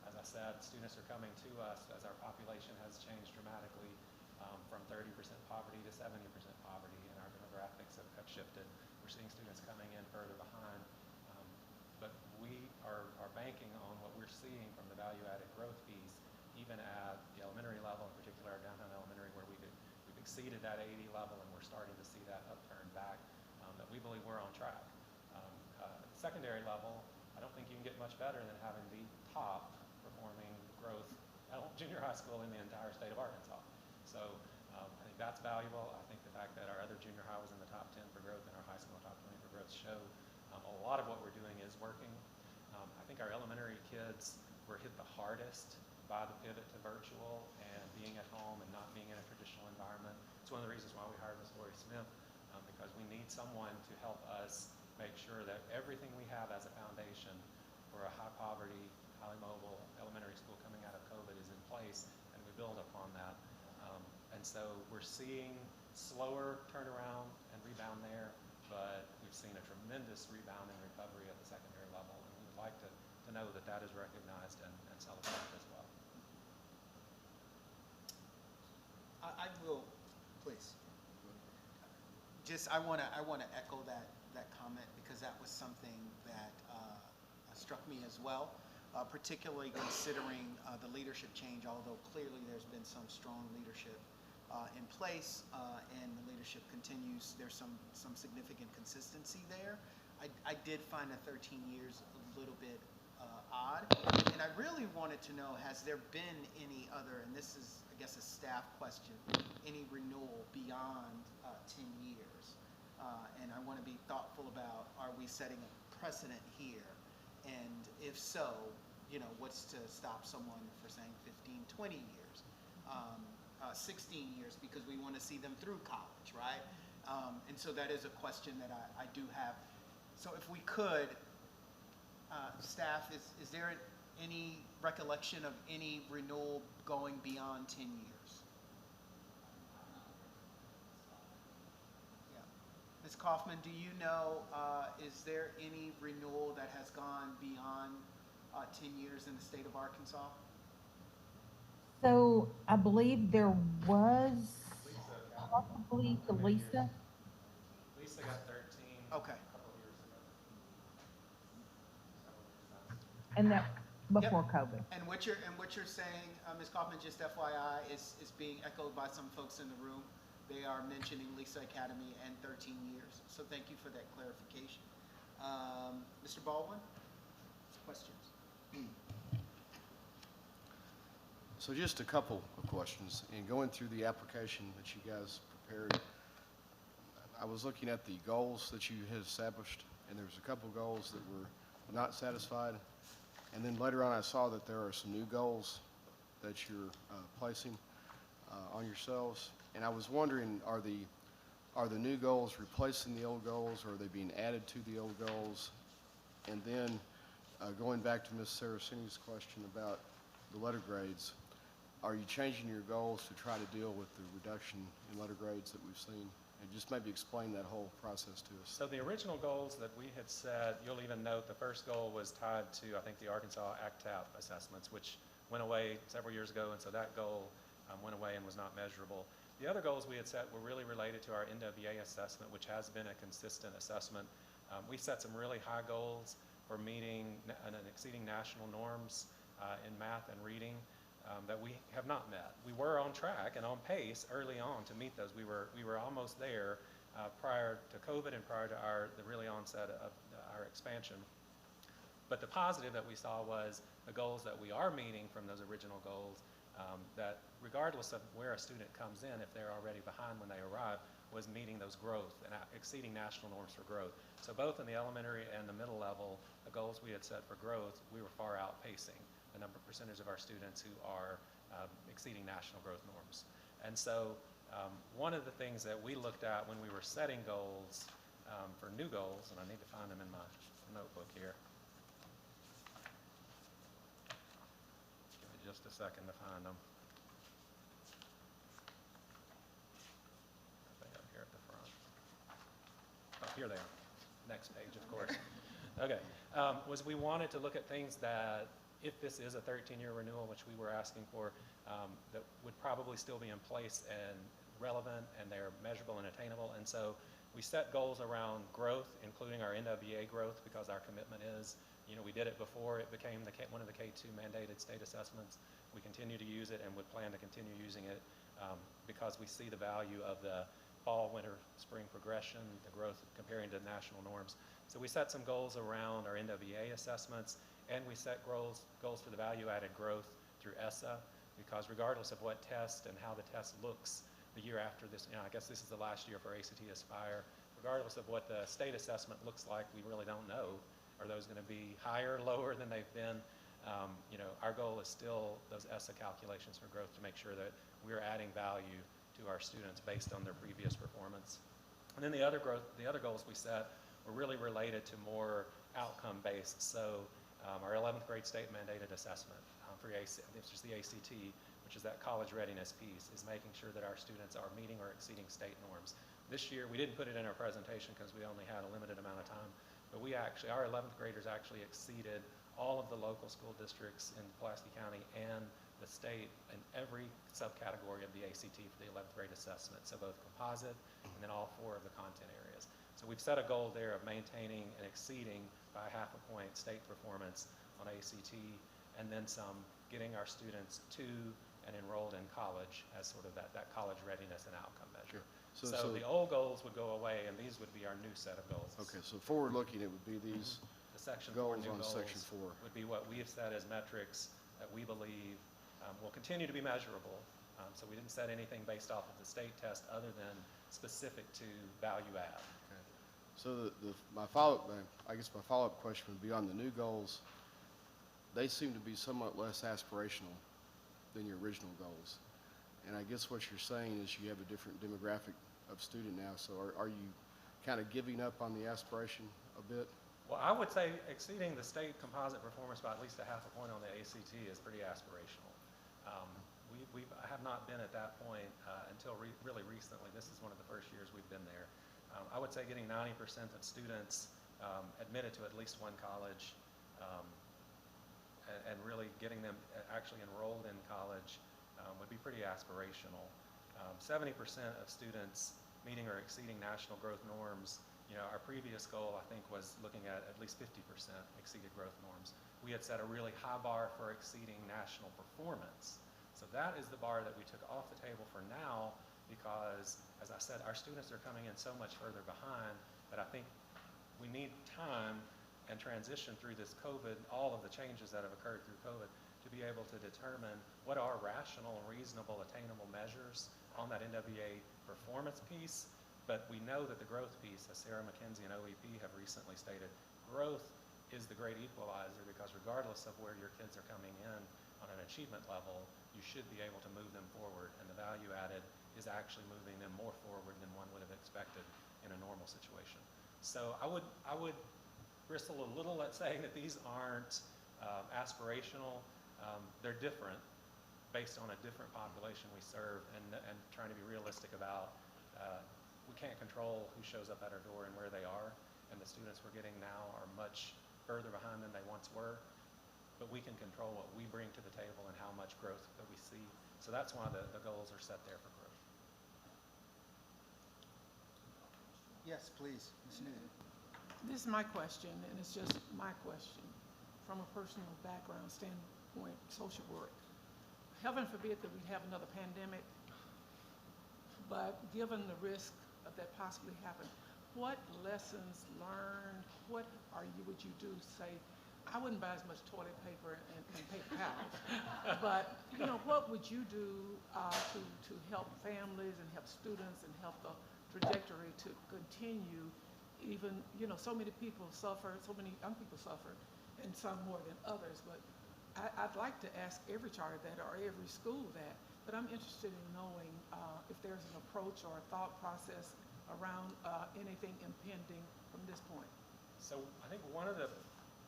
As I said, students are coming to us as our population has changed dramatically from 30% poverty to 70% poverty, and our demographics have shifted. We're seeing students coming in further behind, but we are banking on what we're seeing from the value-added growth piece, even at the elementary level, in particular our downtown elementary, where we've exceeded that 80 level, and we're starting to see that upturn back, that we believe we're on track. Secondary level, I don't think you can get much better than having the top performing growth junior high school in the entire state of Arkansas. So I think that's valuable. I think the fact that our other junior high was in the top 10 for growth and our high school top 20 for growth show a lot of what we're doing is working. I think our elementary kids were hit the hardest by the pivot to virtual and being at home and not being in a traditional environment. It's one of the reasons why we hired Ms. Lori Smith, because we need someone to help us make sure that everything we have as a foundation for a high poverty, highly mobile elementary school coming out of COVID is in place, and we build upon that. And so we're seeing slower turnaround and rebound there, but we've seen a tremendous rebound and recovery at the secondary level, and we would like to know that that is recognized and celebrated as well. I will, please. I want to echo that comment, because that was something that struck me as well, particularly considering the leadership change. Although clearly there's been some strong leadership in place, and the leadership continues. There's some significant consistency there. I did find the 13 years a little bit odd, and I really wanted to know, has there been any other, and this is, I guess, a staff question, any renewal beyond 10 years? And I want to be thoughtful about, are we setting a precedent here? And if so, what's to stop someone for saying 15, 20 years? 16 years because we want to see them through college, right? And so that is a question that I do have. So if we could, staff, is there any recollection of any renewal going beyond 10 years? Yeah. Ms. Kaufman, do you know, is there any renewal that has gone beyond 10 years in the state of Arkansas? So I believe there was possibly to Lisa. Lisa got 13 Okay. a couple of years ago. And that before COVID. And what you're saying, Ms. Kaufman, just FYI, is being echoed by some folks in the room. They are mentioning Lisa Academy and 13 years. So thank you for that clarification. Mr. Baldwin, questions? So just a couple of questions. In going through the application that you guys prepared, I was looking at the goals that you had established, and there was a couple goals that were not satisfied. And then later on, I saw that there are some new goals that you're placing on yourselves. And I was wondering, are the new goals replacing the old goals, or are they being added to the old goals? And then going back to Ms. Saraceni's question about the letter grades, are you changing your goals to try to deal with the reduction in letter grades that we've seen? And just maybe explain that whole process to us. So the original goals that we had set, you'll even note the first goal was tied to, I think, the Arkansas ACTAP assessments, which went away several years ago, and so that goal went away and was not measurable. The other goals we had set were really related to our NWA assessment, which has been a consistent assessment. We set some really high goals for meeting and exceeding national norms in math and reading that we have not met. We were on track and on pace early on to meet those. We were almost there prior to COVID and prior to the really onset of our expansion. But the positive that we saw was the goals that we are meeting from those original goals, that regardless of where a student comes in, if they're already behind when they arrive, was meeting those growth and exceeding national norms for growth. So both in the elementary and the middle level, the goals we had set for growth, we were far outpacing the percentage of our students who are exceeding national growth norms. And so one of the things that we looked at when we were setting goals for new goals, and I need to find them in my notebook here. Give me just a second to find them. Are they up here at the front? Oh, here they are. Next page, of course. Okay. Was we wanted to look at things that, if this is a 13-year renewal, which we were asking for, that would probably still be in place and relevant, and they're measurable and attainable. And so we set goals around growth, including our NWA growth, because our commitment is, we did it before it became one of the K2 mandated state assessments. We continue to use it and would plan to continue using it because we see the value of the fall, winter, spring progression, the growth comparing to national norms. So we set some goals around our NWA assessments, and we set goals for the value-added growth through ESSA, because regardless of what test and how the test looks the year after this, I guess this is the last year for ACT Aspire, regardless of what the state assessment looks like, we really don't know. Are those going to be higher, lower than they've been? Our goal is still those ESSA calculations for growth to make sure that we're adding value to our students based on their previous performance. And then the other goals we set were really related to more outcome-based. So our 11th grade state mandated assessment for it's just the ACT, which is that college readiness piece, is making sure that our students are meeting or exceeding state norms. This year, we didn't put it in our presentation because we only had a limited amount of time, but our 11th graders actually exceeded all of the local school districts in Pulaski County and the state in every subcategory of the ACT for the 11th grade assessment, so both composite and then all 4 of the content areas. So we've set a goal there of maintaining and exceeding by half a point state performance on ACT, and then some, getting our students to and enrolled in college as sort of that college readiness and outcome measure. Sure. So the old goals would go away, and these would be our new set of goals. Okay, so forward looking, it would be these The Section 4 goals new on goals Section 4. would be what we have set as metrics that we believe will continue to be measurable. So we didn't set anything based off of the state test other than specific to value add. Okay. So my follow-up question would be on the new goals. They seem to be somewhat less aspirational than your original goals. And I guess what you're saying is you have a different demographic of student now, so are you kind of giving up on the aspiration a bit? Well, I would say exceeding the state composite performance by at least a half a point on the ACT is pretty aspirational. We have not been at that point until really recently. This is one of the first years we've been there. I would say getting 90% of students admitted to at least one college and really getting them actually enrolled in college would be pretty aspirational. 70% of students meeting or exceeding national growth norms. Our previous goal, I think, was looking at least 50% exceeded growth norms. We had set a really high bar for exceeding national performance. So that is the bar that we took off the table for now because, as I said, our students are coming in so much further behind that I think we need time and transition through this COVID, all of the changes that have occurred through COVID, to be able to determine what are rational, reasonable, attainable measures on that NWA performance piece. But we know that the growth piece, as Sarah McKenzie and OEP have recently stated, growth is the great equalizer because regardless of where your kids are coming in on an achievement level, you should be able to move them forward, and the value added is actually moving them more forward than one would have expected in a normal situation. So I would bristle a little at saying that these aren't aspirational. They're different based on a different population we serve, and trying to be realistic about we can't control who shows up at our door and where they are, and the students we're getting now are much further behind than they once were, but we can control what we bring to the table and how much growth that we see. So that's why the goals are set there for growth. Yes, please, Ms. Newton. This is my question, and it's just my question from a personal background standpoint, social work. Heaven forbid that we have another pandemic, but given the risk of that possibly happening, what lessons learned, would you do, say, I wouldn't buy as much toilet paper and paper towels, but what would you do to help families and help students and help the trajectory to continue? Even so many people suffer, so many young people suffer, and some more than others. But I'd like to ask every charter that or every school that. But I'm interested in knowing if there's an approach or a thought process around anything impending from this point. So I think one of the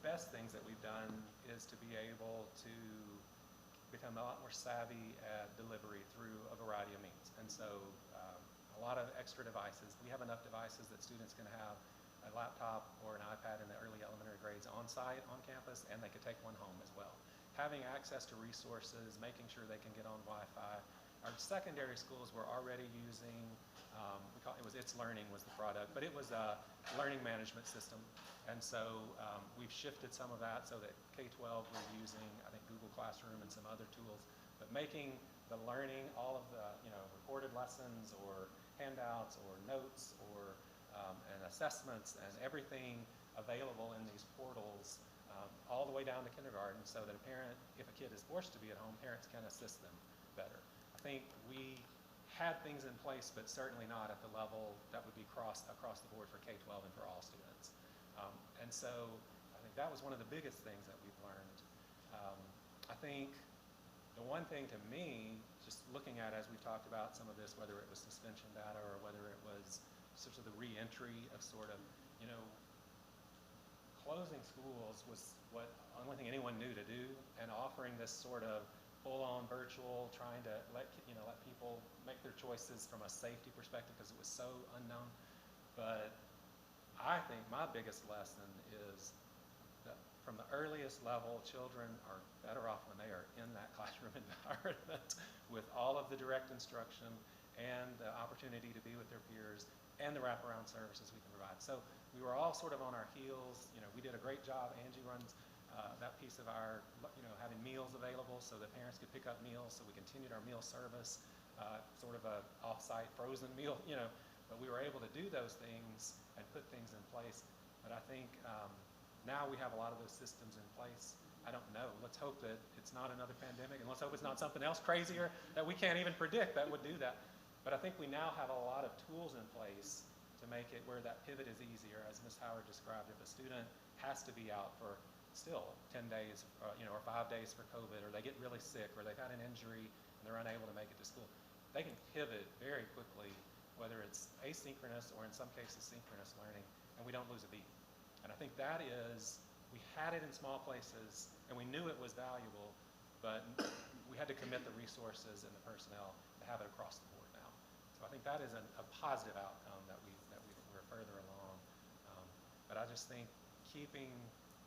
best things that we've done is to be able to become a lot more savvy at delivery through a variety of means. And so a lot of extra devices. We have enough devices that students can have a laptop or an iPad in the early elementary grades on site, on campus, and they could take one home as well. Having access to resources, making sure they can get on Wi-Fi. Our secondary schools were already using, It's Learning was the product, but it was a learning management system. And so we've shifted some of that so that K-12 we're using, I think, Google Classroom and some other tools, but making the learning, all of the recorded lessons or handouts or notes or and assessments and everything available in these portals all the way down to kindergarten, so that a parent, if a kid is forced to be at home, parents can assist them better. I think we had things in place, but certainly not at the level that would be across the board for K-12 and for all students. And so I think that was one of the biggest things that we've learned. I think the one thing to me, just looking at as we've talked about some of this, whether it was suspension data or whether it was sort of the re-entry of sort of, closing schools was what only thing anyone knew to do, and offering this sort of full-on virtual, trying to let people make their choices from a safety perspective because it was so unknown. But I think my biggest lesson is that from the earliest level, children are better off when they are in that classroom environment with all of the direct instruction and the opportunity to be with their peers and the wraparound services we can provide. So we were all sort of on our heels. We did a great job. Angie runs that piece of our, having meals available so that parents could pick up meals. So we continued our meal service, sort of a off-site frozen meal, but we were able to do those things and put things in place. But I think now we have a lot of those systems in place. I don't know. Let's hope that it's not another pandemic, and let's hope it's not something else crazier that we can't even predict that would do that. But I think we now have a lot of tools in place to make it where that pivot is easier. As Ms. Howard described, if a student has to be out for still 10 days, or 5 days for COVID, or they get really sick, or they've had an injury and they're unable to make it to school, they can pivot very quickly, whether it's asynchronous or in some cases synchronous learning, and we don't lose a beat. And I think that is, we had it in small places and we knew it was valuable, but we had to commit the resources and the personnel to have it across the board now. So I think that is a positive outcome that we're further along. But I just think keeping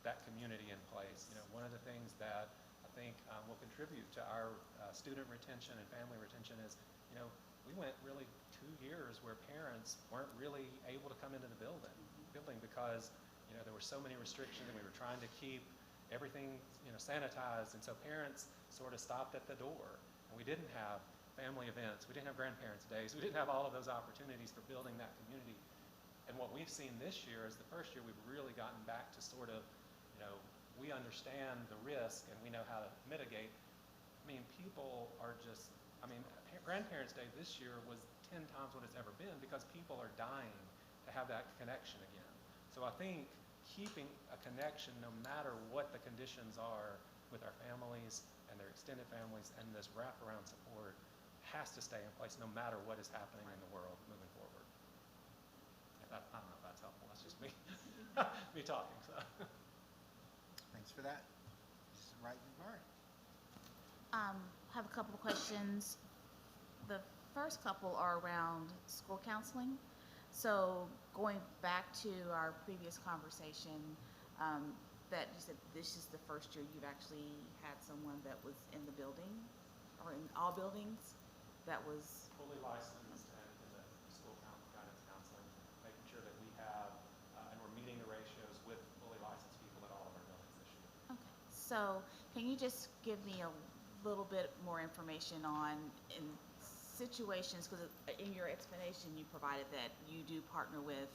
that community in place, one of the things that I think will contribute to our student retention and family retention is, we went really 2 years where parents weren't really able to come into the building because, there were so many restrictions and we were trying to keep everything, sanitized. And so parents sort of stopped at the door. And we didn't have family events. We didn't have grandparents' days. We didn't have all of those opportunities for building that community. And what we've seen this year is the first year we've really gotten back to sort of, we understand the risk and we know how to mitigate. I mean, people are just, Grandparents' Day this year was 10 times what it's ever been because people are dying to have that connection again. So I think keeping a connection no matter what the conditions are with our families and their extended families and this wraparound support has to stay in place no matter what is happening in the world moving forward. I don't know if that's helpful. That's just me, me talking. So. Thanks for that. Mrs. Wright-Murray. Have a couple of questions. The first couple are around school counseling. So going back to our previous conversation, that you said this is the first year you've actually had someone that was in the building or in all buildings that was Fully licensed and in the school guidance counseling, making sure that we have, and we're meeting the ratios with fully licensed people at all of our buildings this year. okay. So can you just give me a little bit more information on in situations, because in your explanation you provided that you do partner with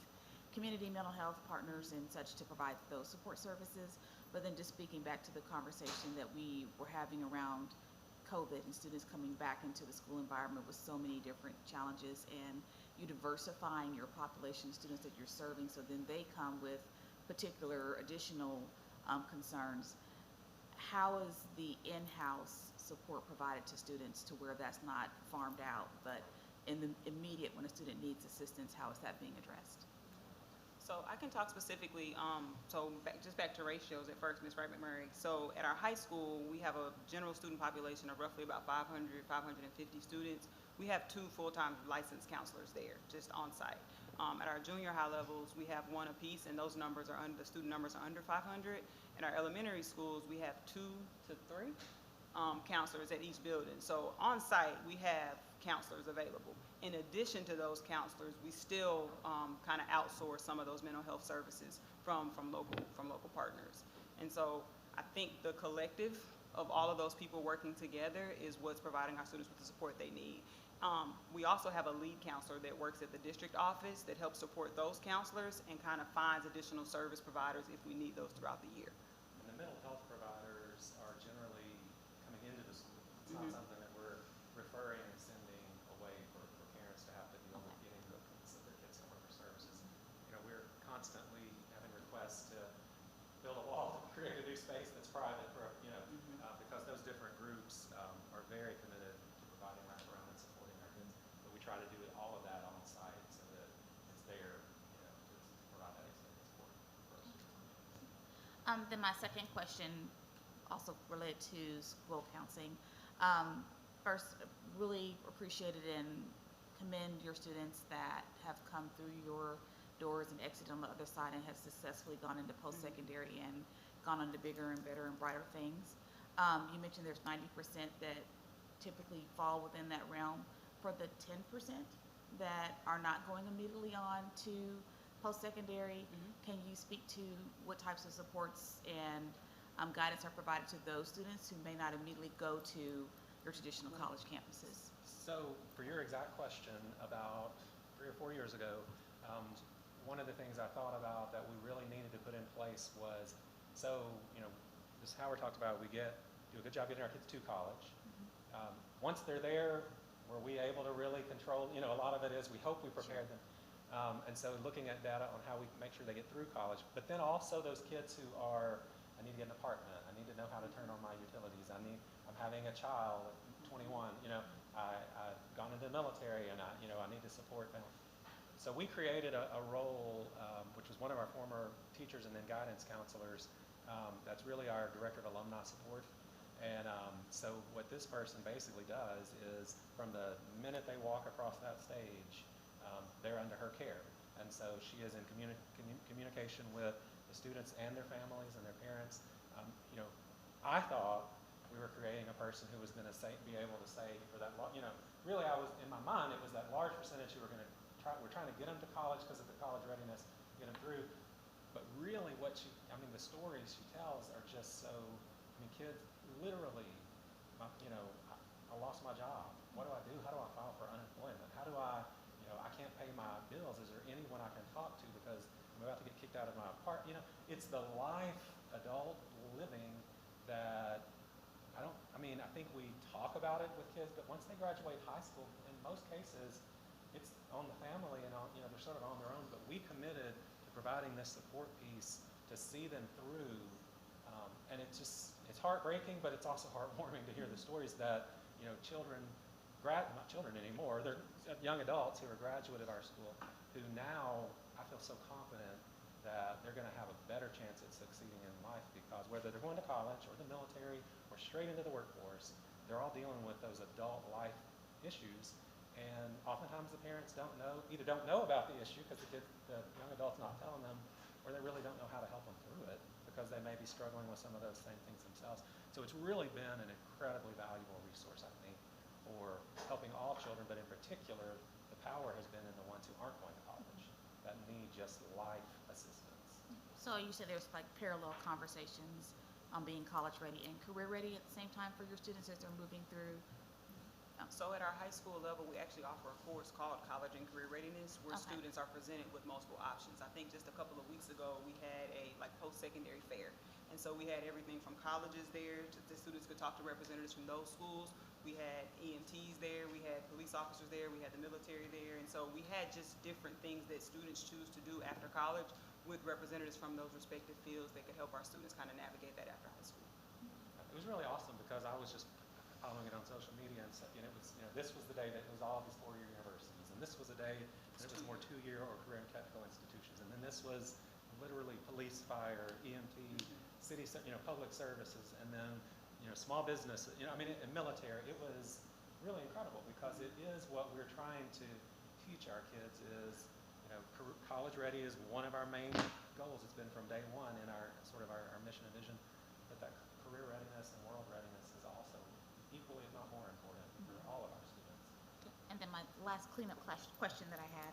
community mental health partners and such to provide those support services, but then just speaking back to the conversation that we were having around COVID and students coming back into the school environment with so many different challenges and you diversifying your population of students that you're serving, so then they come with particular additional concerns. How is the in-house support provided to students to where that's not farmed out, but in the immediate when a student needs assistance, how is that being addressed? So I can talk specifically, just back to ratios at first, Ms. Wright-McMurray. So at our high school, we have a general student population of roughly about 500, 550 students. We have 2 full-time licensed counselors there, just on site. At our junior high levels, we have 1 apiece, and those numbers are the student numbers are under 500. In our elementary schools, we have 2 to 3 counselors at each building. So on site, we have counselors available. In addition to those counselors, we still kind of outsource some of those mental health services from local partners. And so I think the collective of all of those people working together is what's providing our students with the support they need. We also have a lead counselor that works at the district office that helps support those counselors and kind of finds additional service providers if we need those throughout the year. And the mental health providers are generally coming into the school. It's not something that we're referring and sending away for parents to have to deal with getting to so their kids somewhere for services. We're constantly having requests to build a wall to create a new space that's private for, because those different groups are very committed to providing wraparound and supporting our kids. But we try to do all of that on site so that it's there, to provide that extended support for our students. Then my second question, also related to school counseling. First, really appreciated and commend your students that have come through your doors and exited on the other side and have successfully gone into post-secondary and gone on to bigger and better and brighter things. You mentioned there's 90% that typically fall within that realm. For the 10% that are not going immediately on to post-secondary, can you speak to what types of supports and guidance are provided to those students who may not immediately go to your traditional college campuses? So for your exact question, about 3 or 4 years ago, one of the things I thought about that we really needed to put in place was, as Howard talked about, we do a good job getting our kids to college. Once they're there, were we able to really control, a lot of it is we hope we prepared them. And so looking at data on how we make sure they get through college, but then also those kids who are I need to get an apartment. I need to know how to turn on my utilities. I'm having a child at 21. I've gone into the military, and I need to support family. So we created a role, which was one of our former teachers and then guidance counselors. That's really our director of alumni support. And so what this person basically does is from the minute they walk across that stage, they're under her care. And so she is in communication with the students and their families and their parents. I thought we were creating a person who was going to be able to say for that, really I was, in my mind, it was that large percentage who were going to we're trying to get them to college because of the college readiness, get them through. But really the stories she tells are just so, kids literally, I lost my job. What do I do? How do I file for unemployment? How do I can't pay my bills. Is there anyone I can talk to because I'm about to get kicked out of my apartment? It's the life, adult living that I think we talk about it with kids, but once they graduate high school, in most cases, it's on the family and they're sort of on their own, but we committed to providing this support piece to see them through. And it's heartbreaking, but it's also heartwarming to hear the stories that, children, not children anymore, they're young adults who are graduate at our school who now I feel so confident that they're going to have a better chance at succeeding in life because whether they're going to college or the military or straight into the workforce, they're all dealing with those adult life issues. And oftentimes the parents either don't know about the issue because the young adult's not telling them, or they really don't know how to help them through it because they may be struggling with some of those same things themselves. So it's really been an incredibly valuable resource, I think, for helping all children, but in particular, the power has been in the ones who aren't going to college that need just life assistance. So you said there's like parallel conversations on being college ready and career ready at the same time for your students as they're moving through. So at our high school level, we actually offer a course called College and Career Readiness, where Okay. students are presented with multiple options. I think just a couple of weeks ago, we had a post-secondary fair. And so we had everything from colleges there, the students could talk to representatives from those schools. We had EMTs there, we had police officers there, we had the military there. And so we had just different things that students choose to do after college with representatives from those respective fields that could help our students kind of navigate that after high school. It was really awesome because I was just following it on social media and it was, this was the day that it was all these four-year universities, and this was a day that it was more two-year or career and technical institutions, and then this was literally police, fire, EMT, city, public services, and then, small business, and military. It was really incredible because it is what we're trying to teach our kids is, college ready is one of our main goals. It's been from day one in our mission and vision, but that career readiness and world readiness is also equally, if not more important for all of our students. And then my last cleanup question that I had,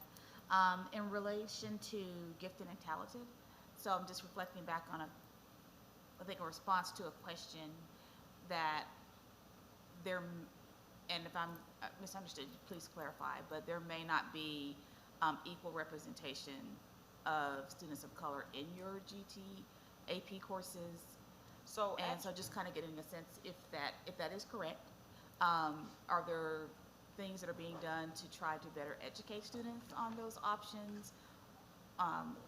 in relation to gifted and talented. So I'm just reflecting back on I think a response to a question that and if I'm misunderstood, please clarify, but there may not be equal representation of students of color in your GT AP courses. So And so just kind of getting a sense if that is correct, are there things that are being done to try to better educate students on those options?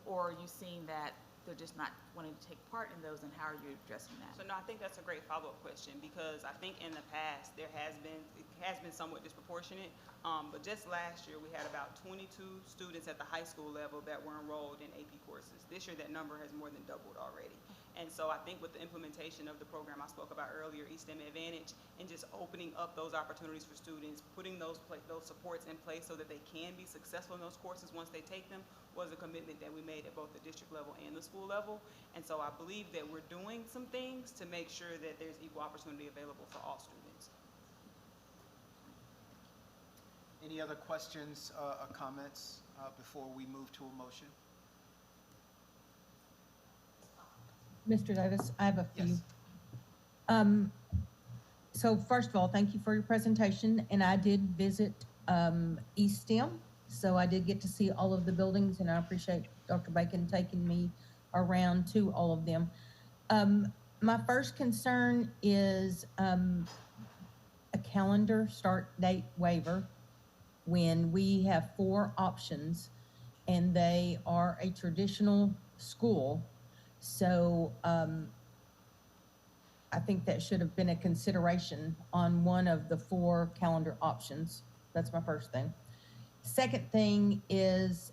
Or are you seeing that they're just not wanting to take part in those, and how are you addressing that? So no, I think that's a great follow-up question because I think in the past it has been somewhat disproportionate. But just last year we had about 22 students at the high school level that were enrolled in AP courses. This year that number has more than doubled already. And so I think with the implementation of the program I spoke about earlier, eSTEM Advantage, and just opening up those opportunities for students, putting those supports in place so that they can be successful in those courses once they take them, was a commitment that we made at both the district level and the school level. And so I believe that we're doing some things to make sure that there's equal opportunity available for all students. Any other questions or comments before we move to a motion? Mr. Davis, I have a few. Yes. So first of all, thank you for your presentation, and I did visit eSTEM, so I did get to see all of the buildings, and I appreciate Dr. Bacon taking me around to all of them. My first concern is a calendar start date waiver when we have 4 options and they are a traditional school. So I think that should have been a consideration on one of the 4 calendar options. That's my first thing. Second thing is,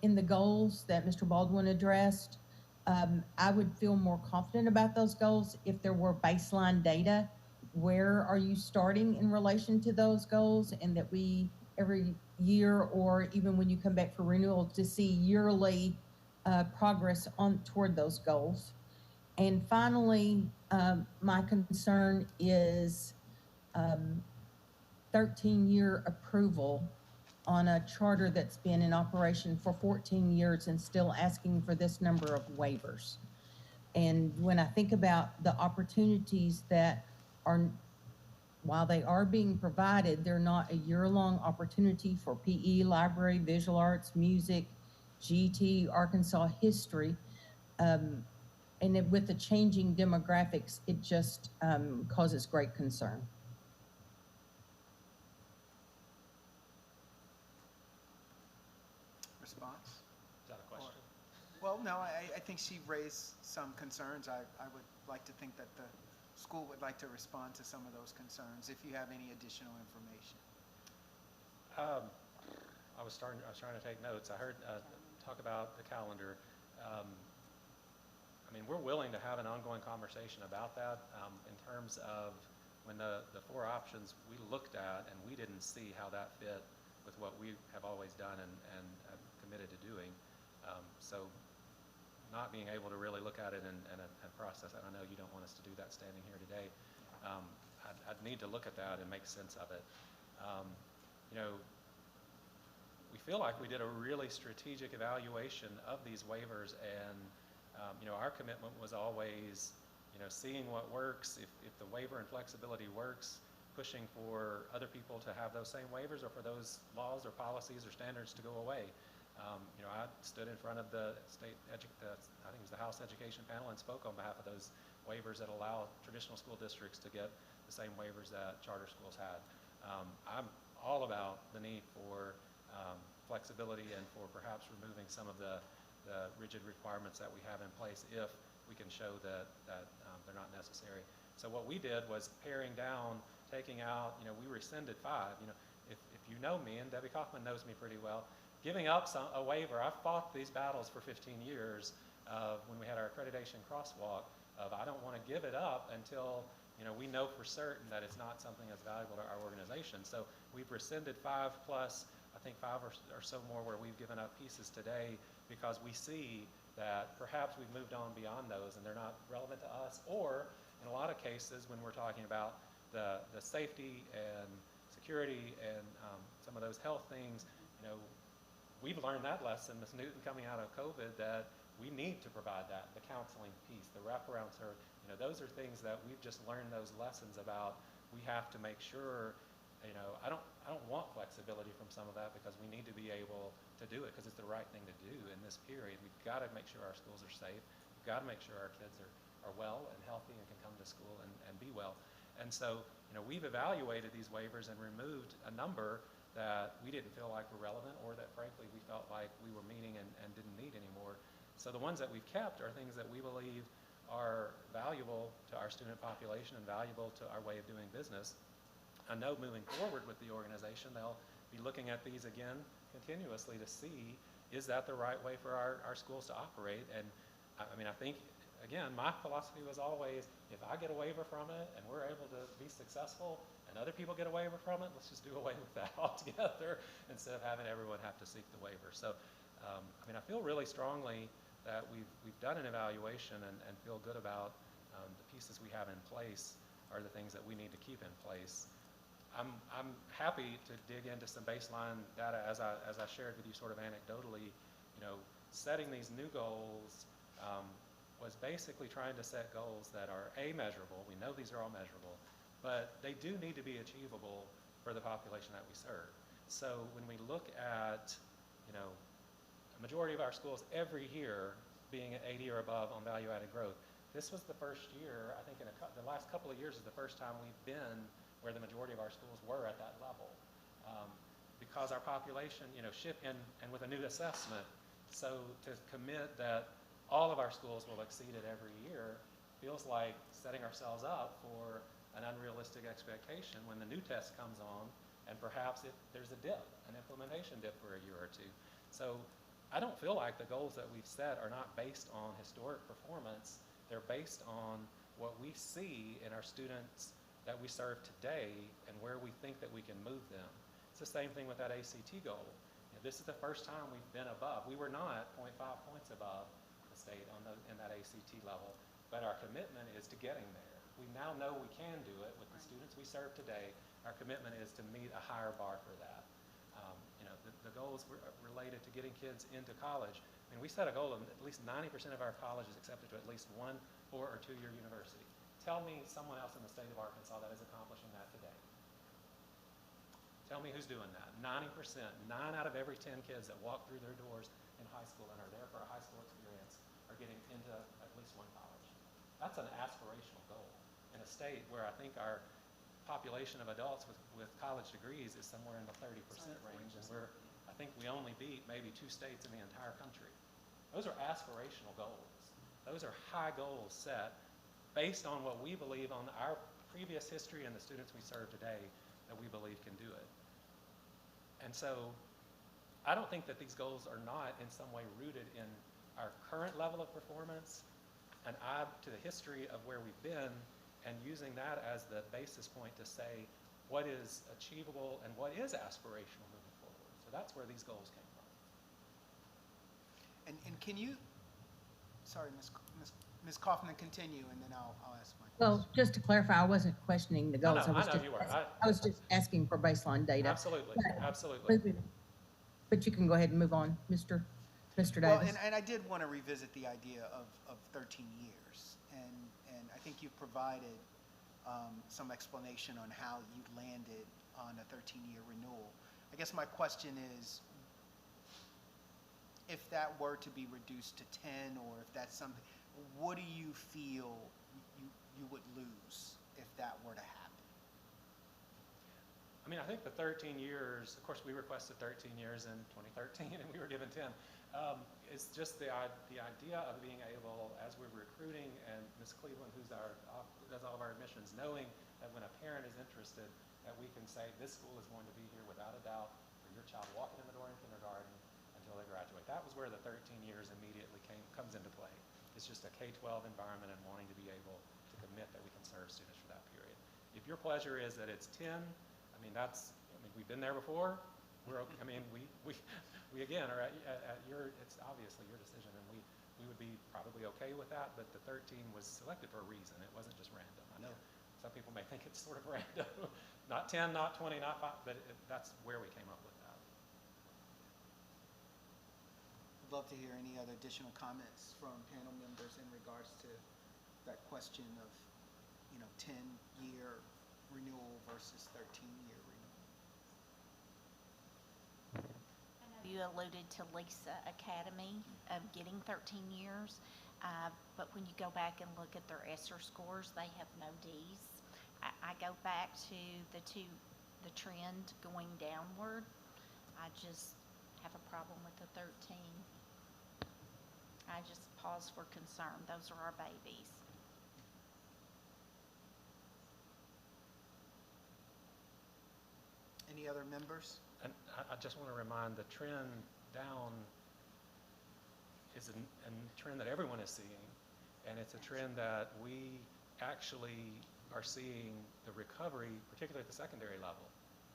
in the goals that Mr. Baldwin addressed, I would feel more confident about those goals if there were baseline data. Where are you starting in relation to those goals? And that we, every year, or even when you come back for renewal, to see yearly progress on toward those goals. And finally, my concern is 13-year approval on a charter that's been in operation for 14 years and still asking for this number of waivers. And when I think about the opportunities that are, while they are being provided, they're not a year-long opportunity for PE, library, visual arts, music, GT, Arkansas history. And with the changing demographics, it just causes great concern. Response? Is that a question? Well, no, I think she raised some concerns. I would like to think that the school would like to respond to some of those concerns if you have any additional information. I was trying to take notes. I heard talk about the calendar. I mean, we're willing to have an ongoing conversation about that in terms of when the 4 options we looked at, and we didn't see how that fit with what we have always done and have committed to doing. So not being able to really look at it and process it. I know you don't want us to do that standing here today. I'd need to look at that and make sense of it. You know, we feel like we did a really strategic evaluation of these waivers, and you know, our commitment was always, you know, seeing what works. If the waiver and flexibility works, pushing for other people to have those same waivers, or for those laws or policies or standards to go away. You know, I stood in front of the I think it was the House Education Panel, and spoke on behalf of those waivers that allow traditional school districts to get the same waivers that charter schools had. I'm all about the need for flexibility, and for perhaps removing some of the rigid requirements that we have in place if we can show that they're not necessary. So what we did was paring down, taking out, you know, we rescinded 5. You know, if you know me, and Debbie Kaufman knows me pretty well, giving up a waiver, I've fought these battles for 15 years when we had our accreditation crosswalk of I don't want to give it up until, you know, we know for certain that it's not something that's valuable to our organization. So we've rescinded 5 plus, I think 5 or so more where we've given up pieces today, because we see that perhaps we've moved on beyond those and they're not relevant to us, or in a lot of cases when we're talking about the safety and security and some of those health things, you know, we've learned that lesson, Ms. Newton, coming out of COVID, that we need to provide that, the counseling piece, the wraparound service. You know, those are things that we've just learned those lessons about. We have to make sure, you know, I don't want flexibility from some of that, because we need to be able to do it because it's the right thing to do in this period. We've got to make sure our schools are safe. We've got to make sure our kids are well and healthy and can come to school and be well. And so, you know, we've evaluated these waivers and removed a number that we didn't feel like were relevant, or that frankly we felt like we were meeting and didn't need anymore. So the ones that we've kept are things that we believe are valuable to our student population and valuable to our way of doing business. I know moving forward with the organization, they'll be looking at these again continuously to see, is that the right way for our schools to operate? And I mean, I think, again, my philosophy was always, if I get a waiver from it and we're able to be successful and other people get a waiver from it, let's just do away with that altogether instead of having everyone have to seek the waiver. So, I mean, I feel really strongly that we've done an evaluation and feel good about the pieces we have in place are the things that we need to keep in place. I'm happy to dig into some baseline data as I shared with you sort of anecdotally. You know, setting these new goals was basically trying to set goals that are measurable. We know these are all measurable, but they do need to be achievable for the population that we serve. So when we look at, you know, a majority of our schools every year being at 80 or above on value-added growth, this was the first year, I think in the last couple of years is the first time we've been where the majority of our schools were at that level. Because our population, you know, and with a new assessment, so to commit that all of our schools will exceed it every year, feels like setting ourselves up for an unrealistic expectation when the new test comes on, and perhaps there's a dip, an implementation dip for a year or two. So I don't feel like the goals that we've set are not based on historic performance. They're based on what we see in our students that we serve today and where we think that we can move them. It's the same thing with that ACT goal. This is the first time we've been above. We were not 0.5 points above the state in that ACT level, but our commitment is to getting there. We now know we can do it with the students we serve today. Our commitment is to meet a higher bar for that. The goals related to getting kids into college. I mean, we set a goal of at least 90% of our colleges accepted to at least 1 4 or 2-year university. Tell me someone else in the state of Arkansas that is accomplishing that today. Tell me who's doing that. 90%, 9 out of every 10 kids that walk through their doors in high school and are there for a high school experience are getting into at least one college. That's an aspirational goal in a state where I think our population of adults with college degrees is somewhere in the 30% range, and I think we only beat maybe 2 states in the entire country. Those are aspirational goals. Those are high goals set based on what we believe on our previous history and the students we serve today that we believe can do it. And so I don't think that these goals are not in some way rooted in our current level of performance, an eye to the history of where we've been, and using that as the basis point to say what is achievable and what is aspirational moving forward. So that's where these goals came from. And can you, sorry, Ms. Kaufman, continue, and then I'll ask my question. Well, just to clarify, I wasn't questioning the goals. I know you were. I was just asking for baseline data. Absolutely, But- absolutely. But you can go ahead and move on, Mr. Davis. Well, and I did want to revisit the idea of 13 years, and I think you've provided some explanation on how you landed on a 13-year renewal. I guess my question is, if that were to be reduced to 10, or if that's something, what do you feel you would lose if that were to happen? I mean, I think the 13 years, of course, we requested 13 years in 2013, and we were given 10. It's just the idea of being able, as we're recruiting, and Ms. Cleveland, who does all of our admissions, knowing that when a parent is interested, that we can say this school is going to be here without a doubt for your child walking in the door in kindergarten until they graduate. That was where the 13 years immediately comes into play. It's just a K-12 environment and wanting to be able to commit that we can serve students for that period. If your pleasure is that it's 10, we've been there before. We again are at it's obviously your decision, and we would be probably okay with that, but the 13 was selected for a reason. It wasn't just random. I know some people may think it's sort of random. Not 10, not 20, not 5, but that's where we came up with that. I'd love to hear any other additional comments from panel members in regards to that question of, 10-year renewal versus 13-year renewal. You alluded to Lisa Academy of getting 13 years, but when you go back and look at their ESSER scores, they have no Ds. I go back to the trend going downward. I just have a problem with the 13. I just pause for concern. Those are our babies. Any other members? And I just want to remind, the trend down is a trend that everyone is seeing, and it's a trend that we actually are seeing the recovery, particularly at the secondary level.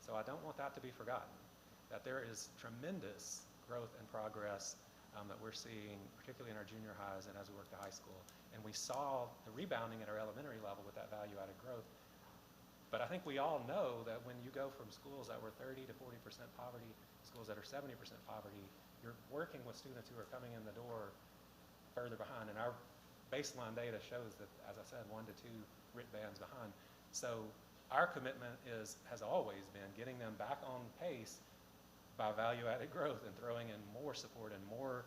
So I don't want that to be forgotten, that there is tremendous growth and progress that we're seeing, particularly in our junior highs and as we work to high school. And we saw the rebounding at our elementary level with that value-added growth. But I think we all know that when you go from schools that were 30 to 40% poverty, schools that are 70% poverty, you're working with students who are coming in the door further behind. And our baseline data shows that, as I said, 1 to 2 RIT bands behind. So our commitment has always been getting them back on pace by value-added growth and throwing in more support and more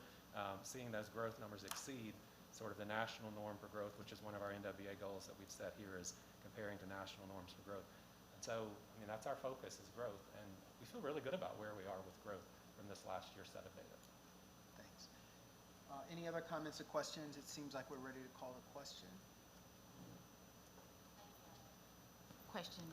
seeing those growth numbers exceed sort of the national norm for growth, which is one of our NWA goals that we've set here, is comparing to national norms for growth. And so, that's our focus, is growth, and we feel really good about where we are with growth from this last year's set of data. Thanks. Any other comments or questions? It seems like we're ready to call a question. question.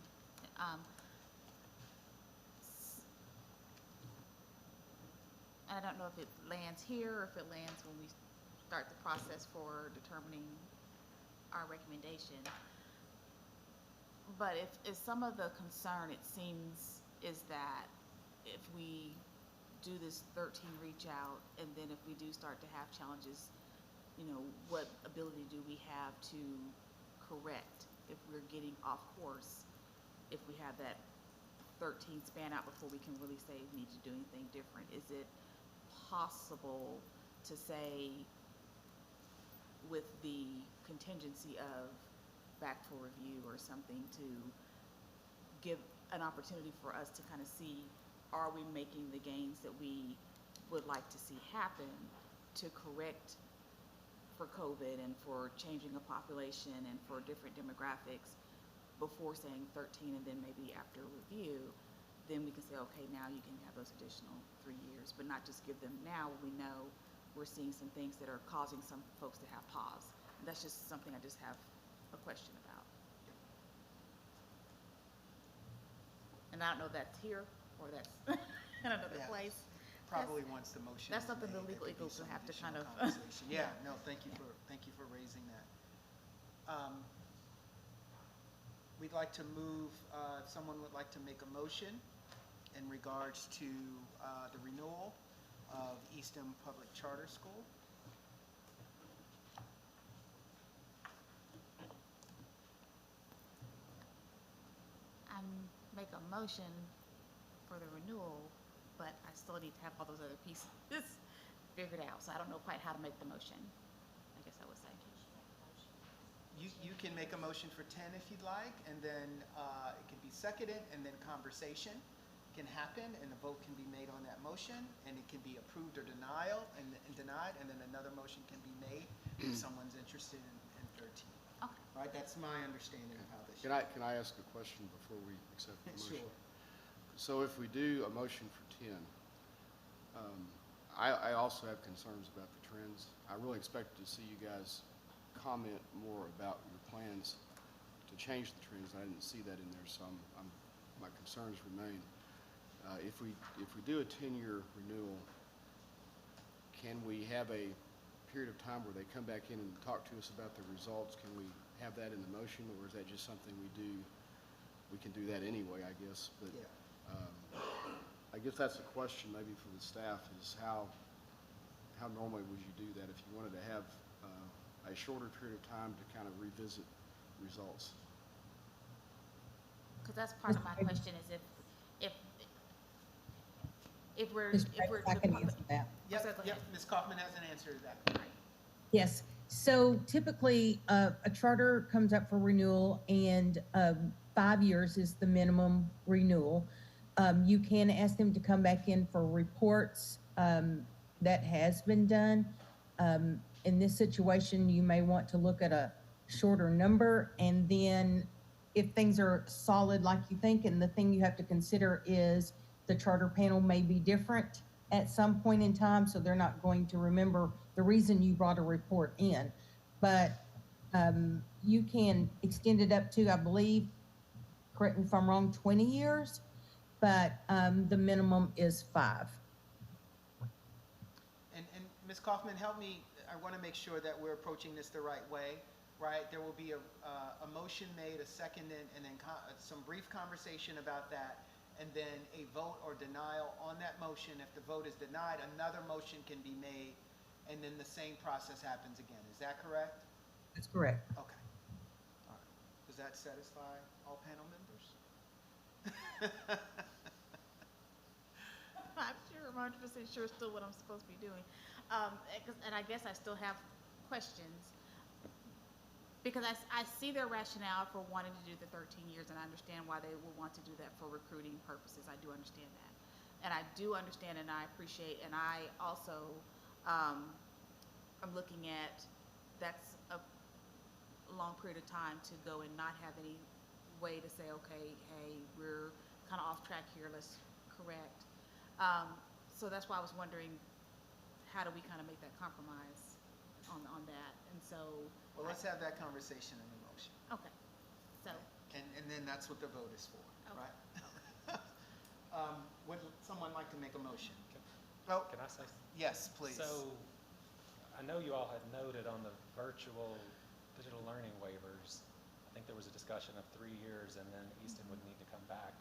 And I don't know if it lands here or if it lands when we start the process for determining our recommendation. But if some of the concern, it seems, is that if we do this 13 reach out, and then if we do start to have challenges, you know, what ability do we have to correct if we're getting off course, if we have that 13 span out before we can really say we need to do anything different? Is it possible to say, with the contingency of back for review or something, to give an opportunity for us to kind of see, are we making the gains that we would like to see happen to correct for COVID and for changing a population and for different demographics before saying 13, and then maybe after review, then we can say, okay, now you can have those additional 3 years, but not just give them now when we know we're seeing some things that are causing some folks to have pause. And that's just something I just have a question about. And I don't know if that's here or that's in another Yeah. place. Probably once the motion That's is something the made, legal there could be eagles will some have to kind additional of. conversation. Yeah, no, thank you for raising that. We'd like to move, if someone would like to make a motion in regards to the renewal of Eastham Public Charter School. I make a motion for the renewal, but I still need to have all those other pieces figured out, so I don't know quite how to make the motion, I guess I would say. You can make a motion for 10 if you'd like, and then it can be seconded, and then conversation can happen, and the vote can be made on that motion, and it can be approved or denied, and then another motion can be made if someone's interested in 13. Okay. All right, that's my understanding of how this. Can I ask a question before we accept the motion? Sure. So if we do a motion for 10, I also have concerns about the trends. I really expected to see you guys comment more about your plans to change the trends. I didn't see that in there, so my concerns remain. If we do a 10-year renewal, can we have a period of time where they come back in and talk to us about the results? Can we have that in the motion, or is that just something we do? We can do that anyway, I guess. But Yeah. I guess that's a question maybe for the staff, is how normally would you do that if you wanted to have a shorter period of time to kind of revisit results? Because that's part of my question, is if we're I can answer that. Yes, go Yep, ahead. Ms. Kaufman has an answer to that. Yes. So typically, a charter comes up for renewal, and 5 years is the minimum renewal. You can ask them to come back in for reports. That has been done. In this situation, you may want to look at a shorter number, and then if things are solid like you think, and the thing you have to consider is the charter panel may be different at some point in time, so they're not going to remember the reason you brought a report in. But you can extend it up to, I believe, correct me if I'm wrong, 20 years, but the minimum is 5. And Ms. Kaufman, help me, I want to make sure that we're approaching this the right way, right? There will be a motion made, a second, and then some brief conversation about that, and then a vote or denial on that motion. If the vote is denied, another motion can be made, and then the same process happens again. Is that correct? That's correct. Okay. All right. Does that satisfy all panel members? I'm sure, I'm 100% sure still what I'm supposed to be doing. And I guess I still have questions, because I see their rationale for wanting to do the 13 years, and I understand why they will want to do that for recruiting purposes. I do understand that. And I do understand, and I appreciate, and I also am looking at, that's a long period of time to go and not have any way to say, okay, hey, we're kind of off track here, let's correct. So that's why I was wondering, how do we kind of make that compromise on that? And so. Well, let's have that conversation in the motion. Okay, so And then that's what the vote is for, Okay. right? Would someone like to make a motion? Oh, Can I say? yes, please. So, I know you all had noted on the virtual digital learning waivers, I think there was a discussion of 3 years, and then Easton would need to come back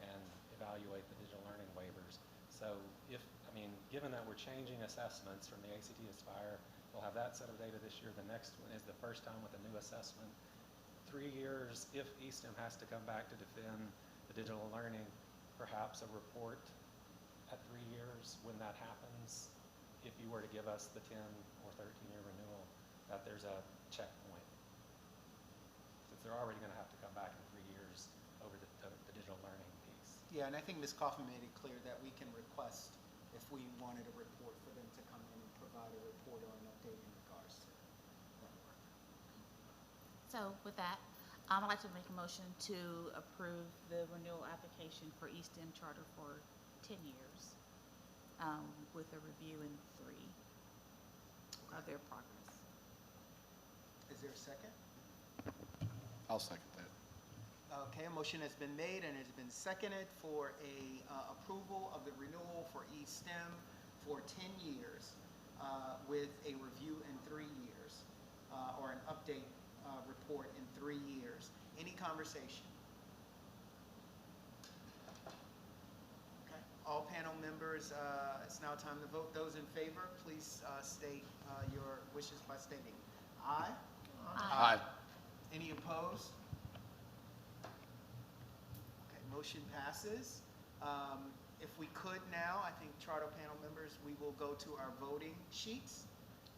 and evaluate the digital learning waivers. So given that we're changing assessments from the ACT Aspire, we'll have that set of data this year. The next one is the first time with a new assessment. 3 years, if Easton has to come back to defend the digital learning, perhaps a report at 3 years when that happens, if you were to give us the 10 or 13-year renewal, that there's a checkpoint. Since they're already going to have to come back in 3 years over the digital learning piece. Yeah, and I think Ms. Kaufman made it clear that we can request if we wanted a report for them to come in and provide a report or an update in regards to that work. So with that, I'd like to make a motion to approve the renewal application for East End Charter for 10 years with a review in 3 of their progress. Is there a second? I'll second that. Okay, a motion has been made and has been seconded for a approval of the renewal for eSTEM for 10 years with a review in 3 years or an update report in 3 years. Any conversation? Okay, all panel members, it's now time to vote. Those in favor, please state your wishes by stating aye. Aye. Any opposed? Okay, motion passes. If we could now, I think charter panel members, we will go to our voting sheets.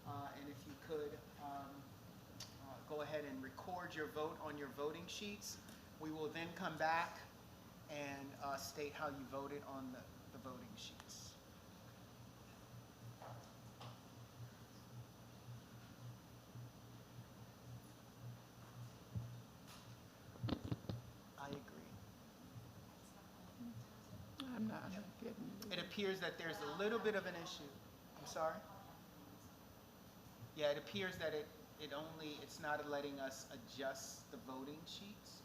And if you could go ahead and record your vote on your voting sheets. We will then come back and state how you voted on the voting sheets. I agree. I'm not getting it. It appears that there's a little bit of an issue. I'm sorry? Yeah, it appears that it's not letting us adjust the voting sheets.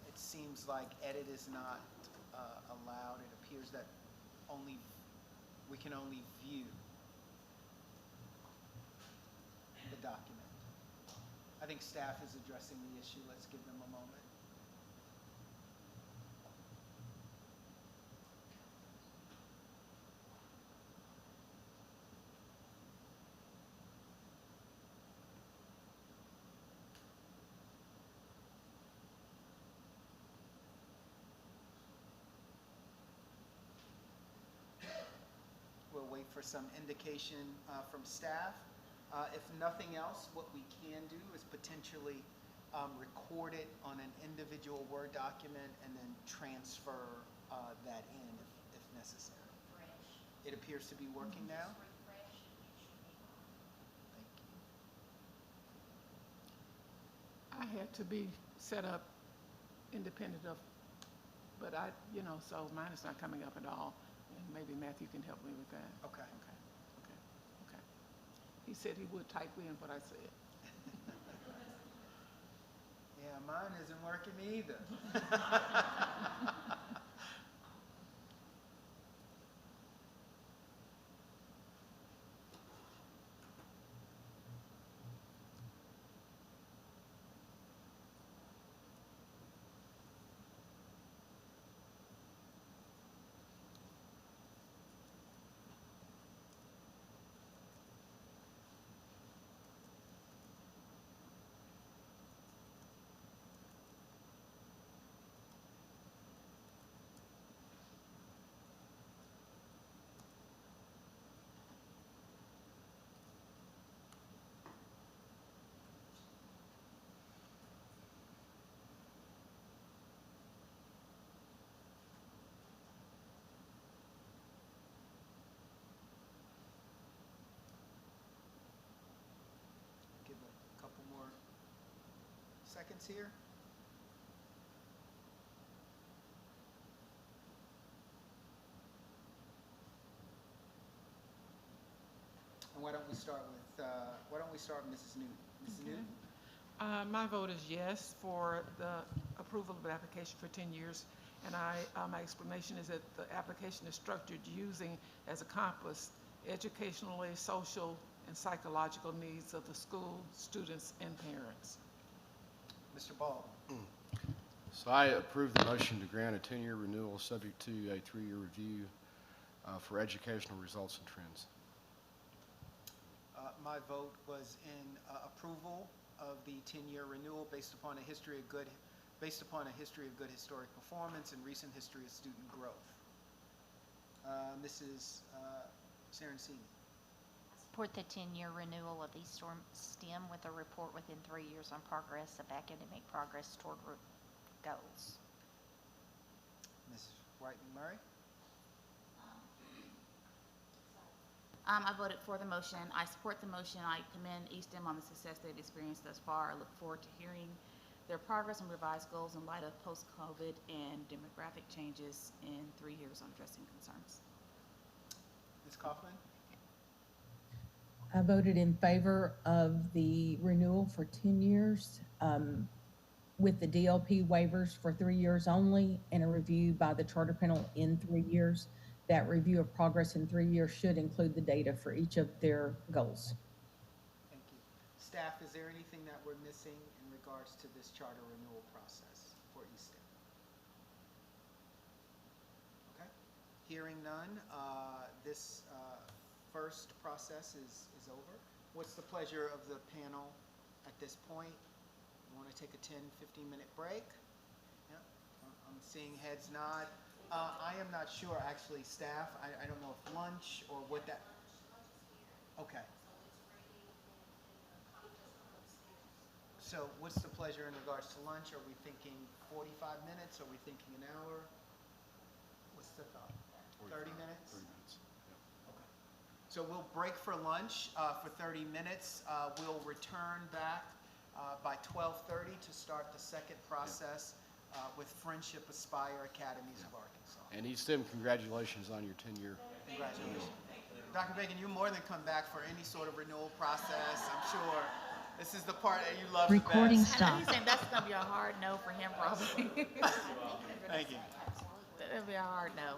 It seems like edit is not allowed. It appears that we can only view the document. I think staff is addressing the issue. Let's give them a moment. We'll wait for some indication from staff. If nothing else, what we can do is potentially record it on an individual Word document and then transfer that in if necessary. It appears to be working now. Thank you. I had to be set up independent of, but so mine is not coming up at all. And maybe Matthew can help me with that. Okay. Okay. He said he would type in what I said. Yeah, mine isn't working either. Give a couple more seconds here. And why don't we start with Mrs. Newton? Mrs. Okay. Newton? My vote is yes for the approval of an application for 10 years. And my explanation is that the application is structured using as a compass educationally, social, and psychological needs of the school, students, and parents. Mr. Ball. So I approve the motion to grant a 10-year renewal subject to a 3-year review for educational results and trends. My vote was in approval of the 10-year renewal based upon a history of good historic performance and recent history of student growth. Mrs. Sarancini. Support the 10-year renewal of East STEM with a report within 3 years on progress of academic progress toward goals. Mrs. White-McMurray. I voted for the motion. I support the motion. I commend ESTEM on the success they've experienced thus far. I look forward to hearing their progress and revised goals in light of post-COVID and demographic changes in 3 years on addressing concerns. Ms. Kaufman. I voted in favor of the renewal for 10 years with the DLP waivers for 3 years only and a review by the charter panel in 3 years. That review of progress in 3 years should include the data for each of their goals. Thank you. Staff, is there anything that we're missing in regards to this charter renewal process for ESTEM? Okay. Hearing none, this first process is over. What's the pleasure of the panel at this point? You want to take a 10, 15-minute break? Yeah, I'm seeing heads nod. I am not sure, actually, staff. I don't know if lunch or what that. Okay. So what's the pleasure in regards to lunch? Are we thinking 45 minutes? Are we thinking an hour? What's the thought? 30 minutes? 30 minutes. Yeah. Okay. So we'll break for lunch for 30 minutes. We'll return back by 12:30 to start the second process with Friendship Aspire Academies of Arkansas. And ESTEM, congratulations on your 10-year. Congratulations. Dr. Bacon, you're more than come back for any sort of renewal process, I'm sure. This is the part that you love Recording the best. I know he's saying that's going to be a hard no for him, probably. Thank you. That'll be a hard no.